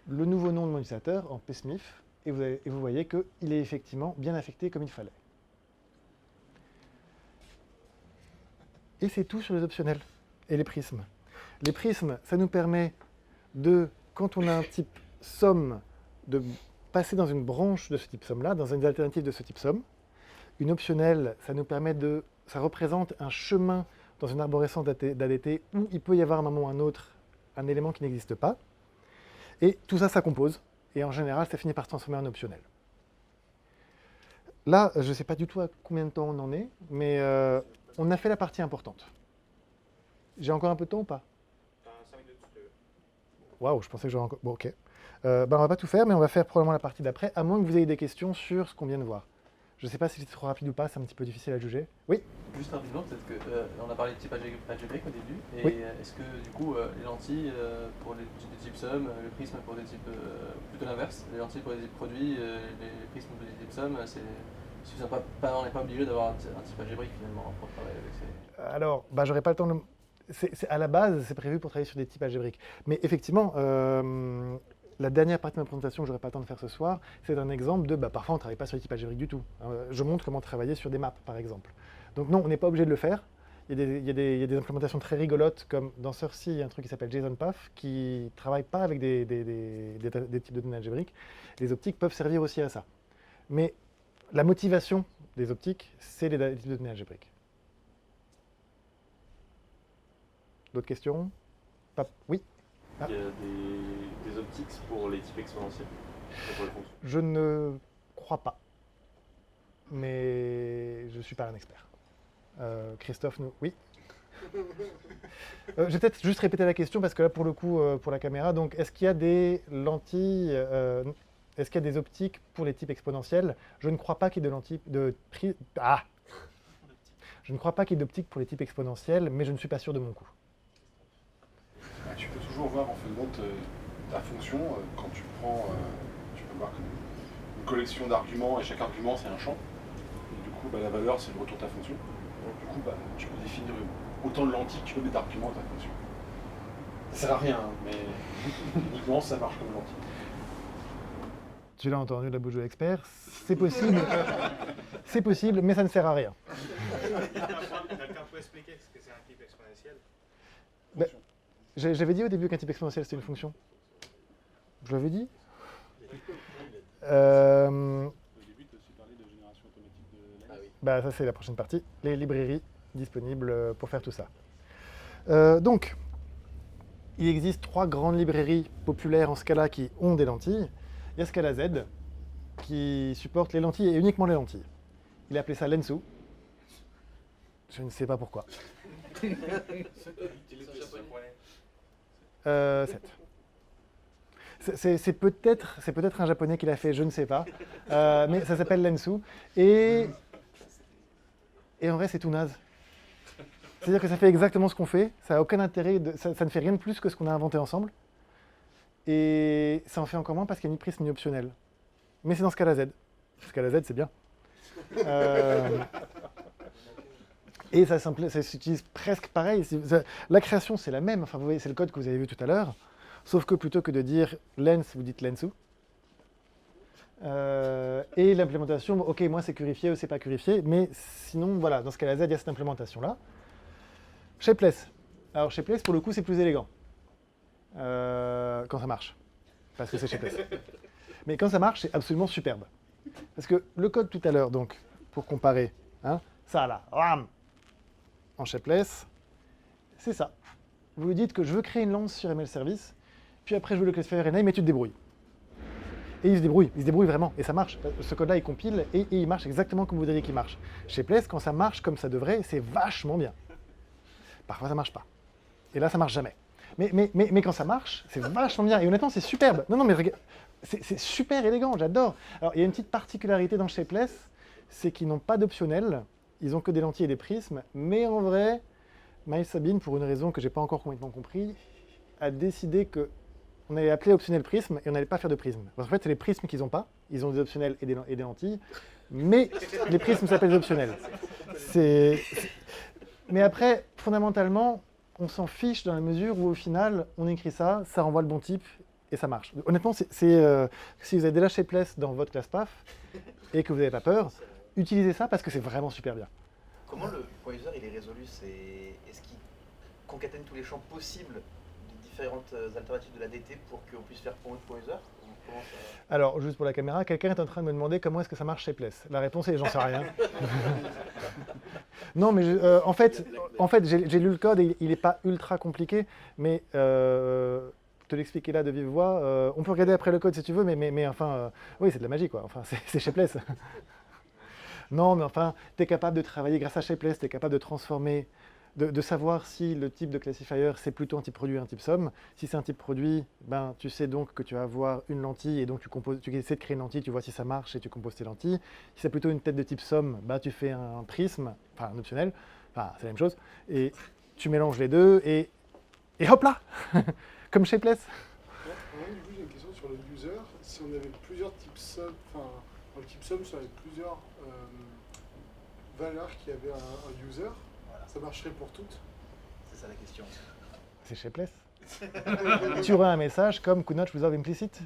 Speaker 1: le nouveau nom de mon utilisateur en psmif, et vous voyez qu'il est effectivement bien affecté comme il fallait. Et c'est tout sur les optionnels et les prismes. Les prismes, ça nous permet de, quand on a un type somme, de passer dans une branche de ce type somme-là, dans une alternative de ce type somme. Une optionnelle, ça nous permet de... Ça représente un chemin dans une arborescence d'ADT où il peut y avoir à un moment ou à un autre un élément qui n'existe pas. Et tout ça, ça compose. Et en général, ça finit par se transformer en optionnel. Là, je ne sais pas du tout à combien de temps on en est, mais on a fait la partie importante. J'ai encore un peu de temps ou pas?
Speaker 3: 5 minutes.
Speaker 1: Waouh, je pensais que j'aurais encore... Bon, ok. On va pas tout faire, mais on va faire probablement la partie d'après, à moins que vous ayez des questions sur ce qu'on vient de voir. Je ne sais pas si c'est trop rapide ou pas, c'est un petit peu difficile à juger. Oui?
Speaker 4: Juste rapidement, peut-être que on a parlé de type algébrique au début, et
Speaker 1: Oui.
Speaker 4: est-ce que du coup les lentilles pour les types somme, le prisme pour des types plutôt l'inverse, les lentilles pour les types produits, les prismes pour des types somme, on n'est pas obligé d'avoir un type algébrique finalement pour travailler avec ces...
Speaker 1: Alors, j'aurais pas le temps de... à la base, c'est prévu pour travailler sur des types algébriques. Mais effectivement, la dernière partie de ma présentation que j'aurais pas le temps de faire ce soir, c'est un exemple de, parfois on ne travaille pas sur les types algébriques du tout. Je montre comment travailler sur des maps, par exemple. Donc non, on n'est pas obligé de le faire. Il y a des implémentations très rigolotes, comme dans Surcy, il y a un truc qui s'appelle JSON-Path, qui ne travaille pas avec des types de données algébriques. Les optiques peuvent servir aussi à ça. Mais la motivation des optiques, c'est les types de données algébriques. D'autres questions? Oui?
Speaker 5: Il y a des optiques pour les types exponentiels. Pour les fonctions.
Speaker 1: Je ne crois pas. Mais je ne suis pas un expert. Christophe, oui? Je vais peut-être juste répéter la question parce que là, pour le coup, pour la caméra, donc est-ce qu'il y a des lentilles, est-ce qu'il y a des optiques pour les types exponentiels? Je ne crois pas qu'il y ait de lentilles Je ne crois pas qu'il y ait d'optiques pour les types exponentiels, mais je ne suis pas sûr de mon coup.
Speaker 2: Tu peux toujours voir en fin de compte ta fonction quand tu prends, tu peux voir une collection d'arguments et chaque argument c'est un champ. Et du coup la valeur c'est le retour de ta fonction. Donc, du coup tu peux définir autant de lentilles que tu peux mettre d'arguments à ta fonction. Ça sert à rien, hein, mais uniquement ça marche comme lentille.
Speaker 1: Tu l'as entendu, la bouche de l'expert, c'est possible, c'est possible, mais ça ne sert à rien.
Speaker 3: Quelqu'un peut expliquer ce que c'est un type exponentiel?
Speaker 1: J'avais dit au début qu'un type exponentiel c'était une fonction. Je l'avais dit.
Speaker 2: Au début tu as aussi parlé de génération automatique de
Speaker 5: Ah oui.
Speaker 1: Bah, ça, c'est la prochaine partie. Les librairies disponibles pour faire tout ça. Donc, il existe 3 grandes librairies populaires en Scala qui ont des lentilles. Il y a Scala Z, qui supporte les lentilles et uniquement les lentilles. Il a appelé ça Lensu. Je ne sais pas pourquoi. 7. C'est peut-être un japonais qui l'a fait, je ne sais pas. Mais ça s'appelle Lensu. Et en vrai, c'est tout naze. C'est-à-dire que ça fait exactement ce qu'on fait, ça n'a aucun intérêt, ça ne fait rien de plus que ce qu'on a inventé ensemble. Et ça en fait encore moins parce qu'il y a ni prisme ni optionnel. Mais c'est dans Scala Z. Scala Z, c'est bien. Et ça s'utilise presque pareil. La création, c'est la même. Enfin, vous voyez, c'est le code que vous avez vu tout à l'heure. Sauf que plutôt que de dire lens, vous dites lensu. Et l'implémentation, ok, moi c'est purifié ou c'est pas purifié. Mais sinon, voilà, dans Scala Z, il y a cette implémentation-là. Shapeless. Alors Shapeless, pour le coup, c'est plus élégant. Quand ça marche. Parce que c'est Shapeless. Mais quand ça marche, c'est absolument superbe. Parce que le code tout à l'heure, donc, pour comparer, hein, ça là, ram, en Shapeless, c'est ça. Vous lui dites que je veux créer une lance sur ML Service, puis après je veux le classifier name, mais tu te débrouilles. Et il se débrouille vraiment, et ça marche. Ce code-là, il compile, et il marche exactement comme vous voudriez qu'il marche. Shapeless, quand ça marche comme ça devrait, c'est vachement bien. Parfois, ça marche pas. Et là, ça marche jamais. Mais quand ça marche, c'est vachement bien. Et honnêtement, c'est superbe. Non, mais regarde, c'est super élégant, j'adore. Alors, il y a une petite particularité dans Shapeless, c'est qu'ils n'ont pas d'optionnel. Ils ont que des lentilles et des prismes. Mais en vrai, Maïs Sabine, pour une raison que j'ai pas encore complètement compris, a décidé qu'on allait appeler optionnel prisme et on n'allait pas faire de prisme. Parce qu'en fait, c'est les prismes qu'ils n'ont pas. Ils ont des optionnels et des lentilles. Mais les prismes s'appellent des optionnels. Mais après, fondamentalement, on s'en fiche dans la mesure où au final, on écrit ça, ça renvoie le bon type et ça marche. Honnêtement, si vous avez déjà Shapeless dans votre classe PAF et que vous n'avez pas peur, utilisez ça parce que c'est vraiment super bien.
Speaker 6: Comment le point user il est résolu? Est-ce qu'il concatène tous les champs possibles des différentes alternatives de la DT pour qu'on puisse faire point user?
Speaker 1: Alors, juste pour la caméra, quelqu'un est en train de me demander comment est-ce que ça marche Shapeless. La réponse est j'en sais rien. Non, mais en fait j'ai lu le code et il n'est pas ultra compliqué, mais te l'expliquer là de vive voix, on peut regarder après le code si tu veux, mais enfin, oui, c'est de la magie quoi. Enfin, c'est Shapeless. Non, mais enfin, tu es capable de travailler grâce à Shapeless, tu es capable de transformer, de savoir si le type de classifier c'est plutôt un type produit ou un type somme. Si c'est un type produit, ben, tu sais donc que tu vas avoir une lentille et donc tu essaies de créer une lentille, tu vois si ça marche et tu composes tes lentilles. Si c'est plutôt une tête de type somme, ben, tu fais un prisme, enfin un optionnel, enfin c'est la même chose, et tu mélanges les deux et hop là comme Shapeless.
Speaker 2: Du coup, j'ai une question sur le user. Si on avait plusieurs types somme, enfin, dans le type somme, si on avait plusieurs valeurs qui avaient un user, ça marcherait pour toutes?
Speaker 6: C'est ça la question.
Speaker 1: C'est Shapeless. Tu auras un message comme could not resolve implicit.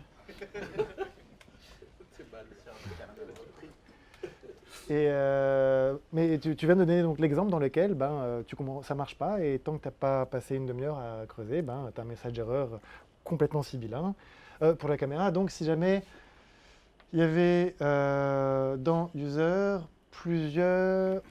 Speaker 1: Et mais tu viens de donner donc l'exemple dans lequel ça ne marche pas et tant que tu n'as pas passé une demi-heure à creuser, tu as un message erreur complètement sibyllin. Pour la caméra, donc si jamais il y avait dans user plusieurs...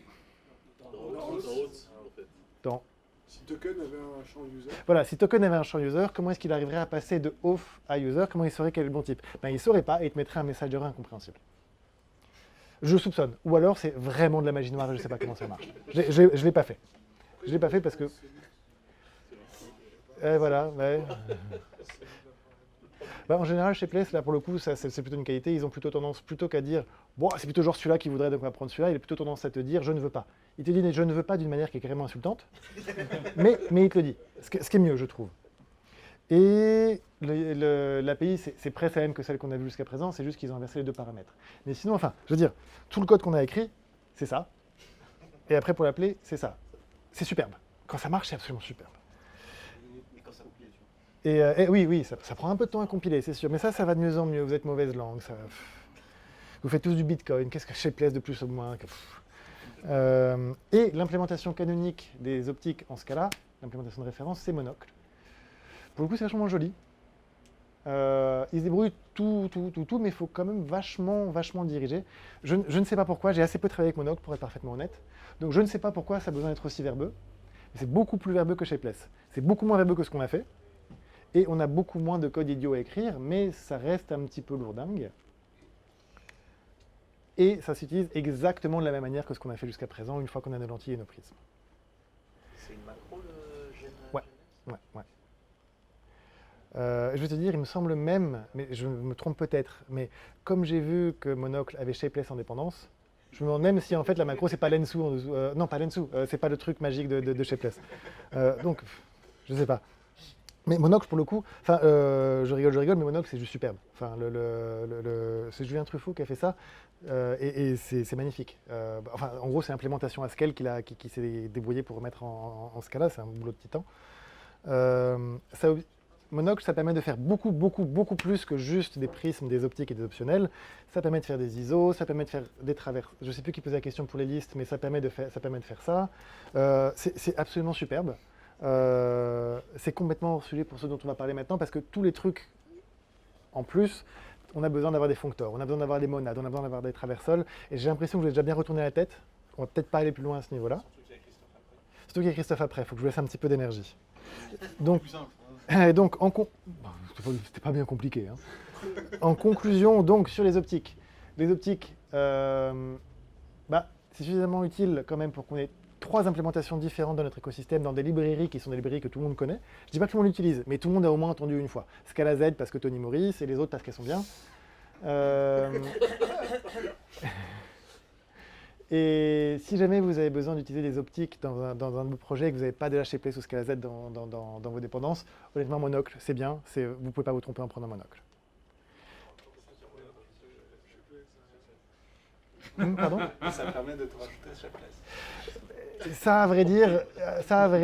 Speaker 2: Si token avait un champ user.
Speaker 1: Voilà, si token avait un champ user, comment est-ce qu'il arriverait à passer de off à user? Comment il saurait quel est le bon type? Il ne saurait pas et il te mettrait un message d'erreur incompréhensible. Je soupçonne. Ou alors c'est vraiment de la magie noire et je ne sais pas comment ça marche. Je ne l'ai pas fait. Je ne l'ai pas fait parce que... voilà, ouais. En général, chez Place, là pour le coup, c'est plutôt une qualité. Ils ont plutôt tendance, plutôt qu'à dire bon, c'est plutôt genre celui-là qui voudrait donc on va prendre celui-là, il a plutôt tendance à te dire je ne veux pas. Il te dit je ne veux pas d'une manière qui est carrément insultante, mais il te le dit. Ce qui est mieux, je trouve. Et l'API, c'est presque la même que celle qu'on a vue jusqu'à présent, c'est juste qu'ils ont inversé les deux paramètres. Mais sinon, enfin, je veux dire, tout le code qu'on a écrit, c'est ça. Et après, pour l'appeler, c'est ça. C'est superbe. Quand ça marche, c'est absolument superbe. Et oui, ça prend un peu de temps à compiler, c'est sûr. Mais ça va de mieux en mieux. Vous êtes mauvaise langue. Vous faites tous du Bitcoin. Qu'est-ce que Shapeless de plus ou de moins? Et l'implémentation canonique des optiques en Scala, l'implémentation de référence, c'est Monocle. Pour le coup, c'est vachement joli. Ils se débrouillent tout, mais il faut quand même vachement le diriger. Je ne sais pas pourquoi, j'ai assez peu travaillé avec Monocle pour être parfaitement honnête. Donc je ne sais pas pourquoi ça a besoin d'être aussi verbeux. Mais c'est beaucoup plus verbeux que Shapeless. C'est beaucoup moins verbeux que ce qu'on a fait. Et on a beaucoup moins de code idiot à écrire, mais ça reste un petit peu lourdingue. Et ça s'utilise exactement de la même manière que ce qu'on a fait jusqu'à présent, une fois qu'on a nos lentilles et nos prismes.
Speaker 6: C'est une macro le gène.
Speaker 1: Ouais. Je vais te dire, il me semble même, mais je me trompe peut-être, mais comme j'ai vu que Monocle avait Shapeless en dépendance, je me demande même si en fait la macro c'est pas Lensu en dessous. Non, pas Lensu, c'est pas le truc magique de Shapeless. Donc, je sais pas. Mais Monocle pour le coup, enfin, je rigole, mais Monocle c'est juste superbe. Enfin, c'est Julien Truffaut qui a fait ça, et c'est magnifique. Enfin, en gros, c'est l'implémentation à scale qui s'est débrouillé pour remettre en Scala, c'est un boulot de titan. Monocle, ça permet de faire beaucoup plus que juste des prismes, des optiques et des optionnels. Ça permet de faire des ISO, ça permet de faire des traverses. Je ne sais plus qui posait la question pour les listes, mais ça permet de faire ça. C'est absolument superbe. C'est complètement hors sujet pour ceux dont on va parler maintenant, parce que tous les trucs, en plus, on a besoin d'avoir des foncteurs, on a besoin d'avoir des monades, on a besoin d'avoir des traversols, et j'ai l'impression que vous avez déjà bien retourné la tête. On va peut-être pas aller plus loin à ce niveau-là. Surtout qu'il y a Christophe après, il faut que je vous laisse un petit peu d'énergie. Donc, c'était pas bien compliqué. Hein. En conclusion, donc, sur les optiques. Les optiques, c'est suffisamment utile quand même pour qu'on ait 3 implémentations différentes dans notre écosystème, dans des librairies qui sont des librairies que tout le monde connaît. Je dis pas que tout le monde l'utilise, mais tout le monde a au moins entendu une fois. Scala Z parce que Tony Morris, et les autres parce qu'elles sont bien. Et si jamais vous avez besoin d'utiliser des optiques dans un de vos projets et que vous n'avez pas déjà Shapeless ou Scala Z dans vos dépendances, honnêtement, Monocle, c'est bien. Vous ne pouvez pas vous tromper en prenant Monocle. Pardon ?
Speaker 2: Ça permet de te rajouter à Shapeless.
Speaker 1: Ça, à vrai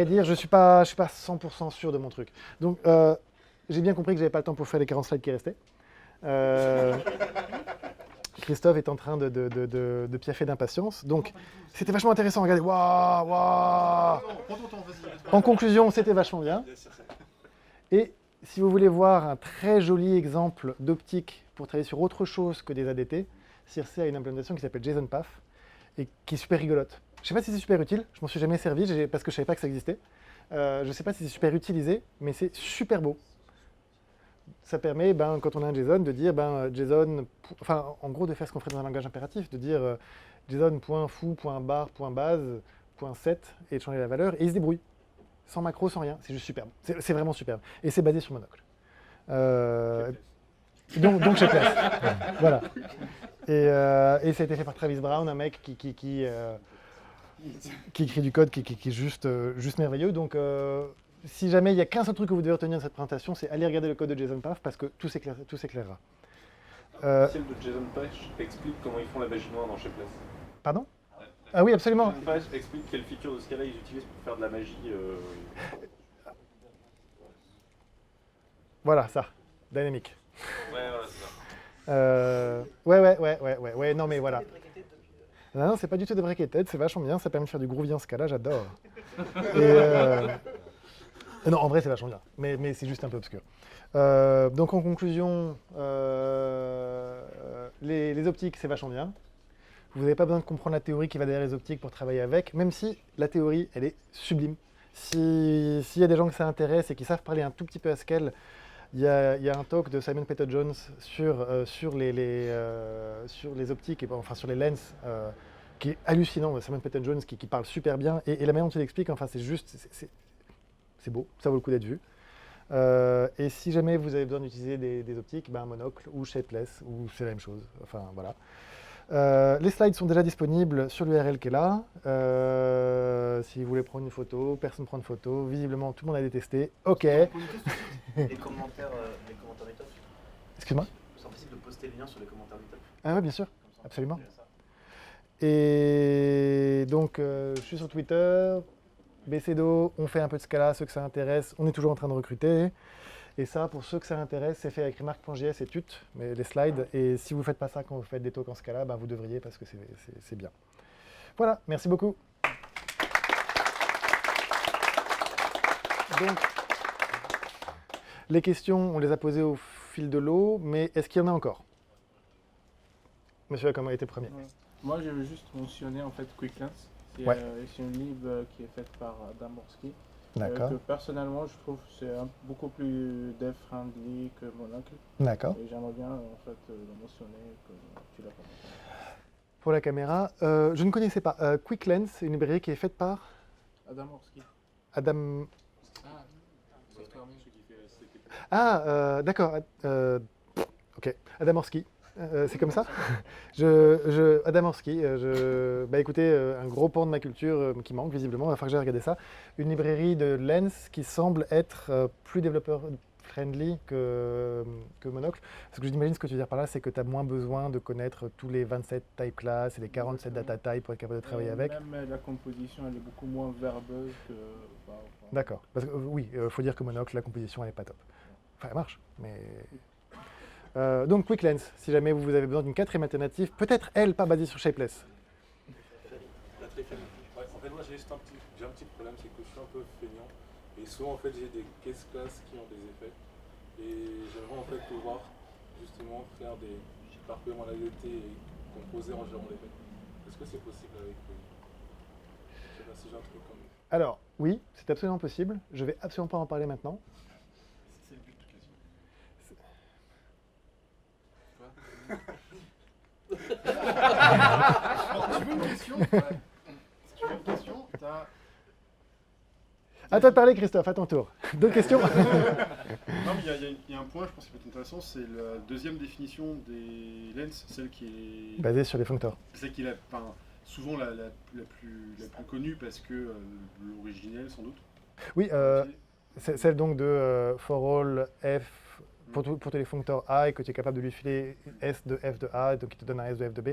Speaker 1: dire, je suis pas 100% sûr de mon truc. Donc, j'ai bien compris que j'avais pas le temps pour faire les 40 slides qui restaient. Christophe est en train de piaffer d'impatience. Donc, c'était vachement intéressant. Regardez, waouh. En conclusion, c'était vachement bien. Et si vous voulez voir un très joli exemple d'optique pour travailler sur autre chose que des ADT, Circe a une implémentation qui s'appelle JSON Path et qui est super rigolote. Je ne sais pas si c'est super utile, je m'en suis jamais servi parce que je ne savais pas que ça existait. Je ne sais pas si c'est super utilisé, mais c'est super beau. Ça permet, quand on a un JSON, de dire JSON, enfin en gros de faire ce qu'on ferait dans un langage impératif, de dire JSON.foo.bar.base, .set et de changer la valeur, et il se débrouille. Sans macro, sans rien, c'est juste superbe. C'est vraiment superbe. Et c'est basé sur Monocle. Donc Shapeless. Voilà. Et ça a été fait par Travis Brown, un mec qui écrit du code qui est juste merveilleux. Donc, si jamais il n'y a qu'un seul truc que vous devez retenir de cette présentation, c'est aller regarder le code de JSON Path parce que tout s'éclairera.
Speaker 5: Le de JSON Path explique comment ils font la magie noire dans Shapeless.
Speaker 1: Pardon ? Ah oui, absolument.
Speaker 5: JSON Path explique quelle feature de Scala ils utilisent pour faire de la magie.
Speaker 1: Voilà, ça. Dynamique.
Speaker 5: Ouais, c'est ça.
Speaker 1: Ouais, non mais voilà. Non, c'est pas du tout deprecated, c'est vachement bien, ça permet de faire du groovy en Scala, j'adore. Non, en vrai, c'est vachement bien, mais c'est juste un peu obscur. Donc, en conclusion, les optiques, c'est vachement bien. Vous n'avez pas besoin de comprendre la théorie qui va derrière les optiques pour travailler avec, même si la théorie, elle est sublime. S'il y a des gens que ça intéresse et qui savent parler un tout petit peu à scale, il y a un talk de Simon Peyton-Jones sur les optiques, enfin sur les lens, qui est hallucinant. Simon Peyton-Jones qui parle super bien, et la manière dont il explique, enfin c'est juste, c'est beau, ça vaut le coup d'être vu. Et si jamais vous avez besoin d'utiliser des optiques, Monocle ou Shapeless, ou c'est la même chose, enfin voilà. Les slides sont déjà disponibles sur l'URL qui est là. Si vous voulez prendre une photo, personne ne prend une photo. Visiblement, tout le monde a détesté. OK.
Speaker 6: Les commentaires du top.
Speaker 1: Excuse-moi.
Speaker 6: C'est impossible de poster les liens sur les commentaires du top.
Speaker 1: Ah oui, bien sûr.
Speaker 6: Comme ça,
Speaker 1: Absolument.
Speaker 6: on peut ça.
Speaker 1: Et donc, je suis sur Twitter. BCDO, on fait un peu de Scala, ceux que ça intéresse. On est toujours en train de recruter. Et ça, pour ceux que ça intéresse, c'est fait avec remarque.js et tut, mais les slides. Et si vous ne faites pas ça quand vous faites des talks en Scala, vous devriez parce que c'est bien. Voilà, merci beaucoup. Donc, les questions, on les a posées au fil de l'eau, mais est-ce qu'il y en a encore? Monsieur a comment été le premier?
Speaker 7: Ouais. Moi, je veux juste mentionner en fait QuickLens.
Speaker 1: Ouais.
Speaker 7: C'est une lib qui est faite par Adam Borski.
Speaker 1: D'accord,
Speaker 7: Que personnellement, je trouve que c'est beaucoup plus dev-friendly que Monocle.
Speaker 1: d'accord.
Speaker 7: Et j'aimerais bien en fait le mentionner que tu l'as pas mentionné.
Speaker 1: Pour la caméra, je ne connaissais pas. QuickLens, c'est une librairie qui est faite par
Speaker 7: Adam Borski.
Speaker 1: Adam.
Speaker 4: Software Mill.
Speaker 1: Ah, d'accord. Ok, Adam Orsky. C'est comme ça. Adam Orsky. Bah écoutez, un gros pan de ma culture qui manque visiblement. Il va falloir que j'aille regarder ça. Une librairie de Lens qui semble être plus développeur friendly que Monocle. Parce que j'imagine ce que tu veux dire par là, c'est que tu as moins besoin de connaître tous les 27 type class et les 47 data type pour être capable de travailler avec.
Speaker 7: Même la composition, elle est beaucoup moins verbeuse que.
Speaker 1: D'accord. Parce que oui, il faut dire que Monocle, la composition, elle n'est pas top. Enfin, elle marche, mais. Donc QuickLens, si jamais vous avez besoin d'une quatrième alternative, peut-être elle pas basée sur Shapeless.
Speaker 2: Ouais, en fait, moi j'ai un petit problème, c'est que je suis un peu feignant. Et souvent, en fait, j'ai des case classes qui ont des effets. Et j'aimerais en fait pouvoir justement faire des parcourir mon ADT et composer en gérant l'effet. Est-ce que c'est possible avec je sais pas si j'ai un truc comme.
Speaker 1: Alors, oui, c'est absolument possible. Je vais absolument pas en parler maintenant.
Speaker 2: C'est le but de question.
Speaker 3: Tu veux une question? Ouais. Si tu veux une question, t'as.
Speaker 1: À toi de parler, Christophe, à ton tour. D'autres questions?
Speaker 3: Non, mais il y a un point, je pense, qui peut être intéressant, c'est la deuxième définition des lens, celle qui est.
Speaker 1: Basé sur les functors.
Speaker 3: Celle qui est souvent la plus connue parce que l'originelle, sans doute.
Speaker 1: Oui, c'est celle donc de for all f pour tous les functors A et que tu es capable de lui filer S de f de A, donc il te donne un S de f de B.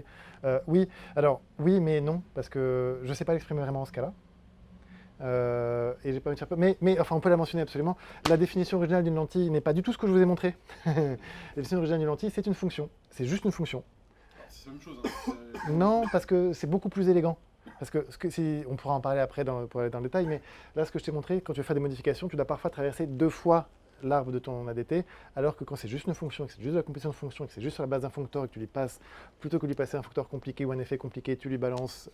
Speaker 1: Oui, alors oui mais non, parce que je ne sais pas l'exprimer vraiment en ce cas-là. Et j'ai pas envie de faire peur. Mais enfin, on peut la mentionner absolument. La définition originale d'une lentille n'est pas du tout ce que je vous ai montré. La définition originale d'une lentille, c'est une fonction. C'est juste une fonction.
Speaker 3: C'est la même chose. Hein.
Speaker 1: Non, parce que c'est beaucoup plus élégant. Parce que, on pourra en parler après pour aller dans le détail, mais là, ce que je t'ai montré, quand tu veux faire des modifications, tu dois parfois traverser 2 fois l'arbre de ton ADT, alors que quand c'est juste une fonction, que c'est juste de la composition de fonction, que c'est juste sur la base d'un functor et que tu lui passes, plutôt que de lui passer un functor compliqué ou un effet compliqué, tu lui balances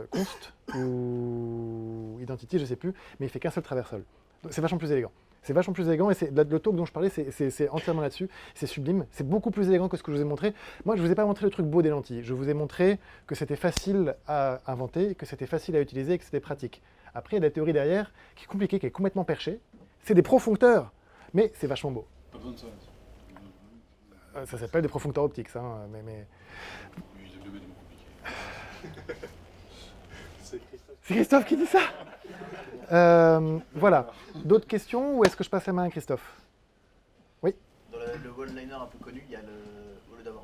Speaker 1: const ou identity, je sais plus, mais il fait qu'un seul traversal. C'est vachement plus élégant. C'est vachement plus élégant et le talk dont je parlais, c'est entièrement là-dessus. C'est sublime, c'est beaucoup plus élégant que ce que je vous ai montré. Moi, je ne vous ai pas montré le truc beau des lentilles. Je vous ai montré que c'était facile à inventer, que c'était facile à utiliser et que c'était pratique. Après, il y a la théorie derrière qui est compliquée, qui est complètement perchée. C'est des profuncteurs, mais c'est vachement beau.
Speaker 3: Pas besoin de ça.
Speaker 1: Ça s'appelle des profuncteurs optiques, ça. Mais...
Speaker 3: Oui, j'ai le compliqué.
Speaker 1: C'est Christophe qui dit ça. Voilà. D'autres questions ou est-ce que je passe la main à Christophe? Oui.
Speaker 6: Dans le one-liner un peu connu, il y a au lieu d'avoir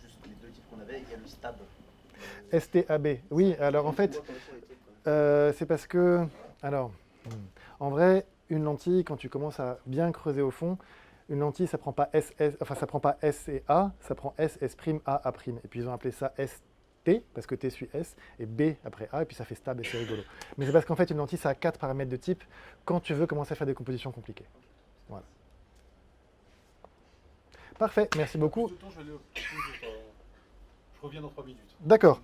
Speaker 6: juste les 2 types qu'on avait, il y a le stab.
Speaker 1: STAB. Oui, alors en fait, c'est parce que... Alors, en vrai, une lentille, quand tu commences à bien creuser au fond, une lentille, ça prend pas ça prend pas S et A, ça prend S, S', A, A'. Et puis ils ont appelé ça ST, parce que T suit S, et B après A, et puis ça fait stab et c'est rigolo. Mais c'est parce qu'en fait, une lentille, ça a 4 paramètres de type quand tu veux commencer à faire des compositions compliquées. Voilà. Parfait, merci beaucoup.
Speaker 3: Je reviens dans 3 minutes.
Speaker 1: D'accord.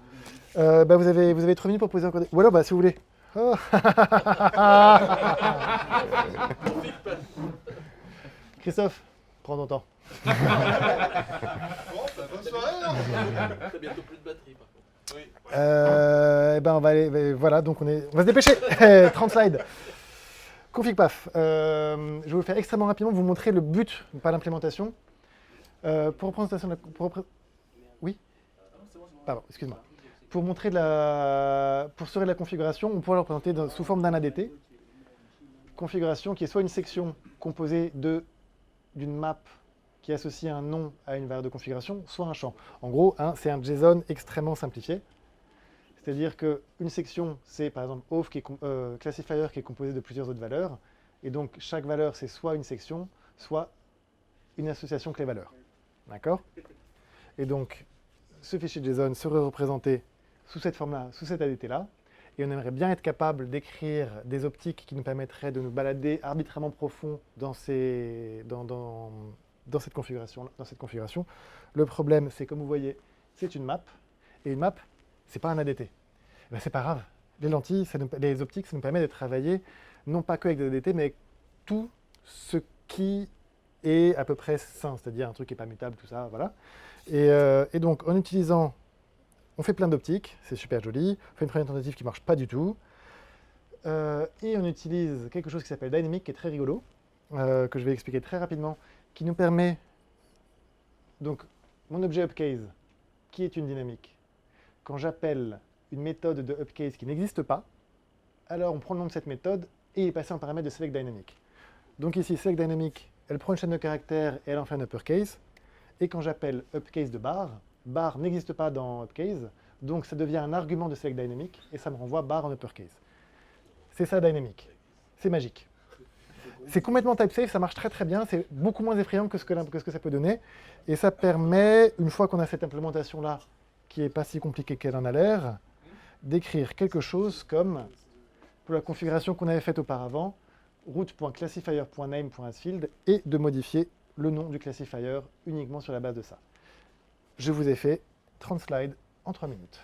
Speaker 1: Vous avez 3 minutes pour poser encore des... Ou alors, si vous voulez. Oh. Christophe, prends ton temps.
Speaker 3: Bon, bonne soirée.
Speaker 4: T'as bientôt plus de batterie par contre.
Speaker 2: Oui.
Speaker 1: On va aller, voilà, donc on va se dépêcher. 30 slides. Config paf. Je vais vous le faire extrêmement rapidement, vous montrer le but, pas l'implémentation. Pour représentation de la... Oui. Pardon, excuse-moi. Pour montrer pour serrer la configuration, on pourrait la représenter sous forme d'un ADT. Configuration qui est soit une section composée d'une map qui associe un nom à une variable de configuration, soit un champ. En gros, c'est un JSON extrêmement simplifié. C'est-à-dire qu'une section, c'est par exemple auth classifier qui est composé de plusieurs autres valeurs. Et donc, chaque valeur, c'est soit une section, soit une association clé-valeur. D'accord? Et donc, ce fichier JSON serait représenté sous cette forme-là, sous cet ADT-là. Et on aimerait bien être capable d'écrire des optiques qui nous permettraient de nous balader arbitrairement profond dans dans cette configuration. Le problème, c'est comme vous voyez, c'est une map, et une map, c'est pas un ADT. Ben, c'est pas grave. Les lentilles, les optiques, ça nous permet de travailler non pas que avec des ADT, mais avec tout ce qui est à peu près sain, c'est-à-dire un truc qui n'est pas mutable, tout ça, voilà. Et donc, en utilisant, on fait plein d'optiques, c'est super joli, on fait une première tentative qui ne marche pas du tout, et on utilise quelque chose qui s'appelle Dynamic, qui est très rigolo, que je vais expliquer très rapidement, qui nous permet, donc, mon objet upcase, qui est une dynamique, quand j'appelle une méthode de upcase qui n'existe pas, alors on prend le nom de cette méthode et il est passé en paramètre de select dynamic. Donc ici, select dynamic, elle prend une chaîne de caractères et elle en fait un uppercase. Et quand j'appelle upcase de bar, bar n'existe pas dans upcase, donc ça devient un argument de select dynamic et ça me renvoie bar en uppercase. C'est ça dynamique. C'est magique. C'est complètement type-safe, ça marche très très bien, c'est beaucoup moins effrayant que ce que ça peut donner. Et ça permet, une fois qu'on a cette implémentation-là, qui n'est pas si compliquée qu'elle en a l'air, d'écrire quelque chose comme, pour la configuration qu'on avait faite auparavant, root.classifier.name.asfield et de modifier le nom du classifier uniquement sur la base de ça. Je vous ai fait 30 slides en 3 minutes.